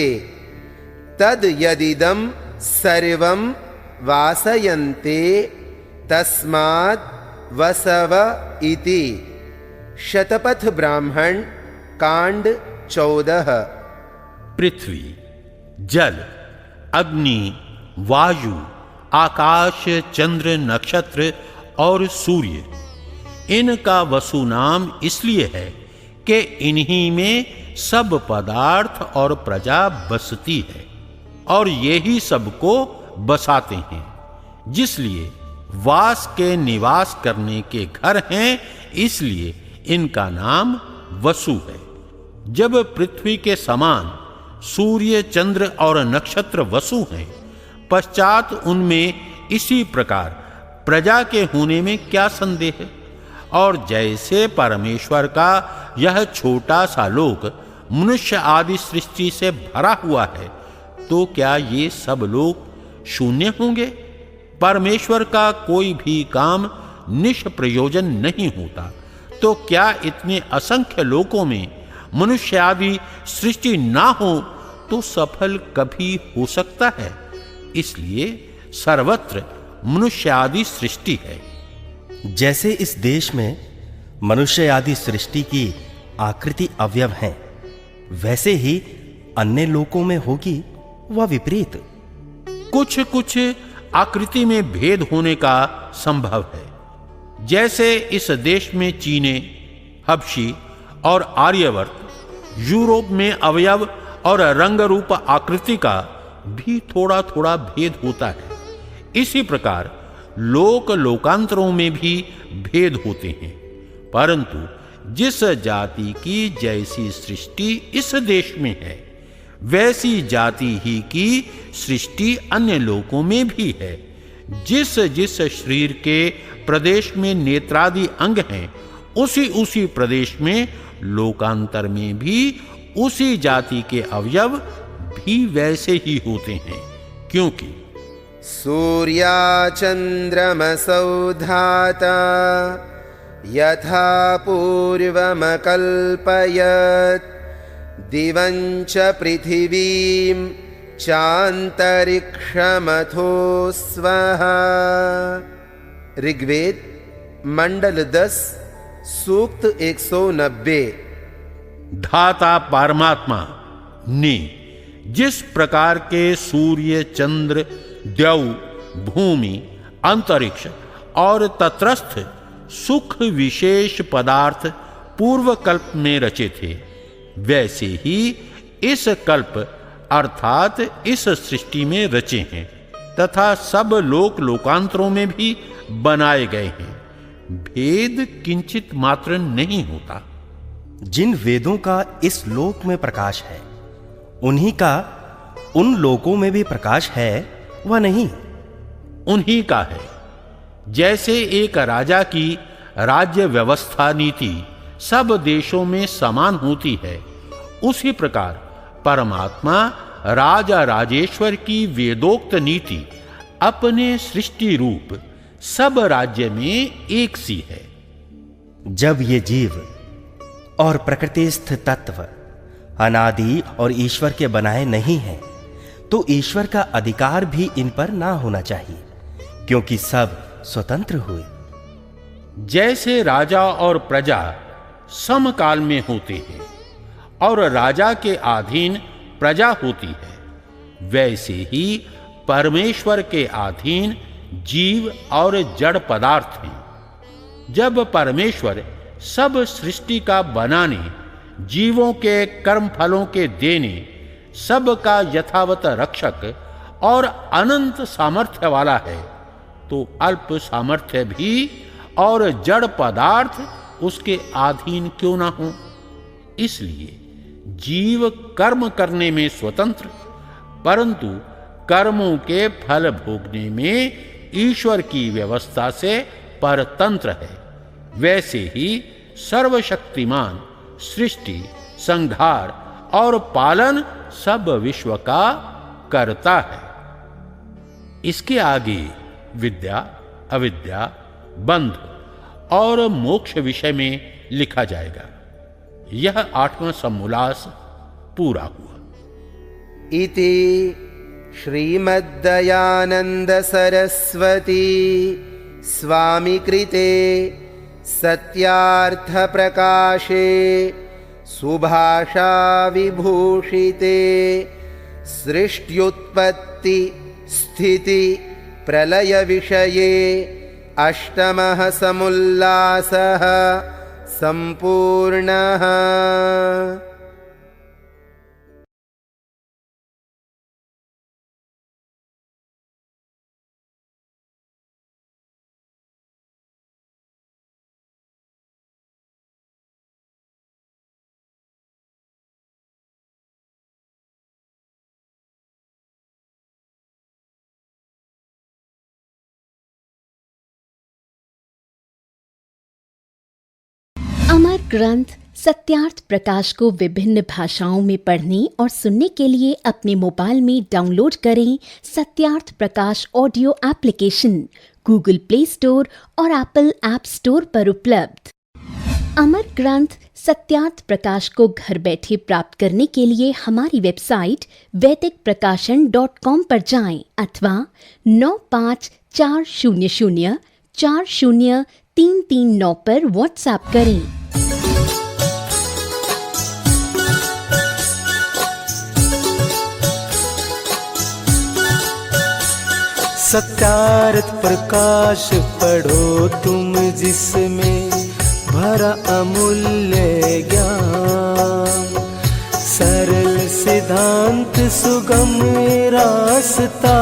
तद यदिदं सर्वं वासयन्ते तस्माद् वसव इति। शतपथ ब्राह्मण कांड 14। पृथ्वी, जल, अग्नि, वायु, आकाश, चंद्र, नक्षत्र और सूर्य, इनका वसु नाम इसलिए है कि इन्हीं में सब पदार्थ और प्रजा बसती है और यही सबको बसाते हैं, जिसलिए वास के निवास करने के घर हैं, इसलिए इनका नाम वसु है। जब पृथ्वी के समान सूर्य, चंद्र और नक्षत्र वसु हैं, पश्चात उनमें इसी प्रकार प्रजा के होने में क्या संदेह है? और जैसे परमेश्वर का यह छोटा सा लोक मनुष्य आदि सृष्टि से भरा हुआ है, तो क्या ये सब लोग शून्य होंगे? परमेश्वर का कोई भी काम निष्प्रयोजन नहीं होता, तो क्या इतने असंख्य लोकों में मनुष्य आदि सृष्टि ना हो तो सफल कभी हो सकता है? इसलिए सर्वत्र मनुष्य आदि सृष्टि है। जैसे इस देश में मनुष्य आदि सृष्टि की आकृति अवयव हैं, वैसे ही अन्य लोकों में होगी वह विपरीत। कुछ कुछ आकृति में भेद होने का संभव है। जैसे इस देश में चीने, हबशी और आर्यवर्त, यूरोप में अवयव और रंग रूप आकृति का भी थोड़ा थोड़ा भेद होता है, इसी प्रकार लोक लोकांतरों में भी भेद होते हैं। परंतु जिस जाति की जैसी सृष्टि इस देश में है, वैसी जाति ही की सृष्टि अन्य लोकों में भी है। जिस जिस शरीर के प्रदेश में नेत्रादि अंग हैं, उसी उसी प्रदेश में लोकांतर में भी उसी जाति के अवयव भी वैसे ही होते हैं, क्योंकि सूर्या चंद्रमसौ धाता यथा पूर्वमकल्पयत् दिवं च पृथिवीं चान्तरिक्षमथो स्वः। ऋग्वेद मंडल 10 सूक्त 190। धाता परमात्मा ने जिस प्रकार के सूर्य, चंद्र, द्यौ, भूमि, अंतरिक्ष और तत्रस्थ सुख विशेष पदार्थ पूर्व कल्प में रचे थे, वैसे ही इस कल्प अर्थात इस सृष्टि में रचे हैं तथा सब लोक लोकांतरों में भी बनाए गए हैं। भेद किंचित मात्र नहीं होता। जिन वेदों का इस लोक में प्रकाश है, उन्हीं का उन लोकों में भी प्रकाश है वह नहीं? उन्हीं का है। जैसे एक राजा की राज्य व्यवस्था नीति सब देशों में समान होती है, उसी प्रकार परमात्मा राजा राजेश्वर की वेदोक्त नीति अपने सृष्टि रूप सब राज्य में एक सी है। जब ये जीव और प्रकृतिस्थ तत्व अनादि और ईश्वर के बनाए नहीं हैं, तो ईश्वर का अधिकार भी इन पर ना होना चाहिए, क्योंकि सब स्वतंत्र हुए। जैसे राजा और प्रजा समकाल में होते हैं और राजा के अधीन प्रजा होती है, वैसे ही परमेश्वर के अधीन जीव और जड़ पदार्थ हैं। जब परमेश्वर सब सृष्टि का बनाने, जीवों के कर्म फलों के देने, सब का यथावत रक्षक और अनंत सामर्थ्य वाला है, तो अल्प सामर्थ्य भी और जड़ पदार्थ उसके अधीन क्यों ना हो? इसलिए जीव कर्म करने में स्वतंत्र, परंतु कर्मों के फल भोगने में ईश्वर की व्यवस्था से परतंत्र है। वैसे ही सर्वशक्तिमान सृष्टि, संहार और पालन सब विश्व का करता है। इसके आगे विद्या, अविद्या, बंध और मोक्ष विषय में लिखा जाएगा। यह 8वां समोल्लास पूरा हुआ। इति श्रीमद्दयानंद सरस्वती स्वामिकृते सत्यार्थ प्रकाशे सुभाषा विभूषिते सृष्ट्युत्पत्ति स्थिति प्रलय विषये अष्टमः समोल्लासः संपूर्णः। अमर ग्रंथ सत्यार्थ प्रकाश को विभिन्न भाषाओं में पढ़ने और सुनने के लिए अपने मोबाइल में डाउनलोड करें Satyarth Prakash audio application Google Play Store और एप्पल ऐप स्टोर पर उपलब्ध। अमर ग्रंथ सत्यार्थ प्रकाश को घर बैठे प्राप्त करने के लिए हमारी वेबसाइट वैदिकप्रकाशन.com पर जाएं अथवा 9540040339 पर व्हाट्सएप करें। सत्यार्थ प्रकाश पढ़ो तुम जिसमें भरा अमूल्य ज्ञान, सरल सिद्धांत सुगम रास्ता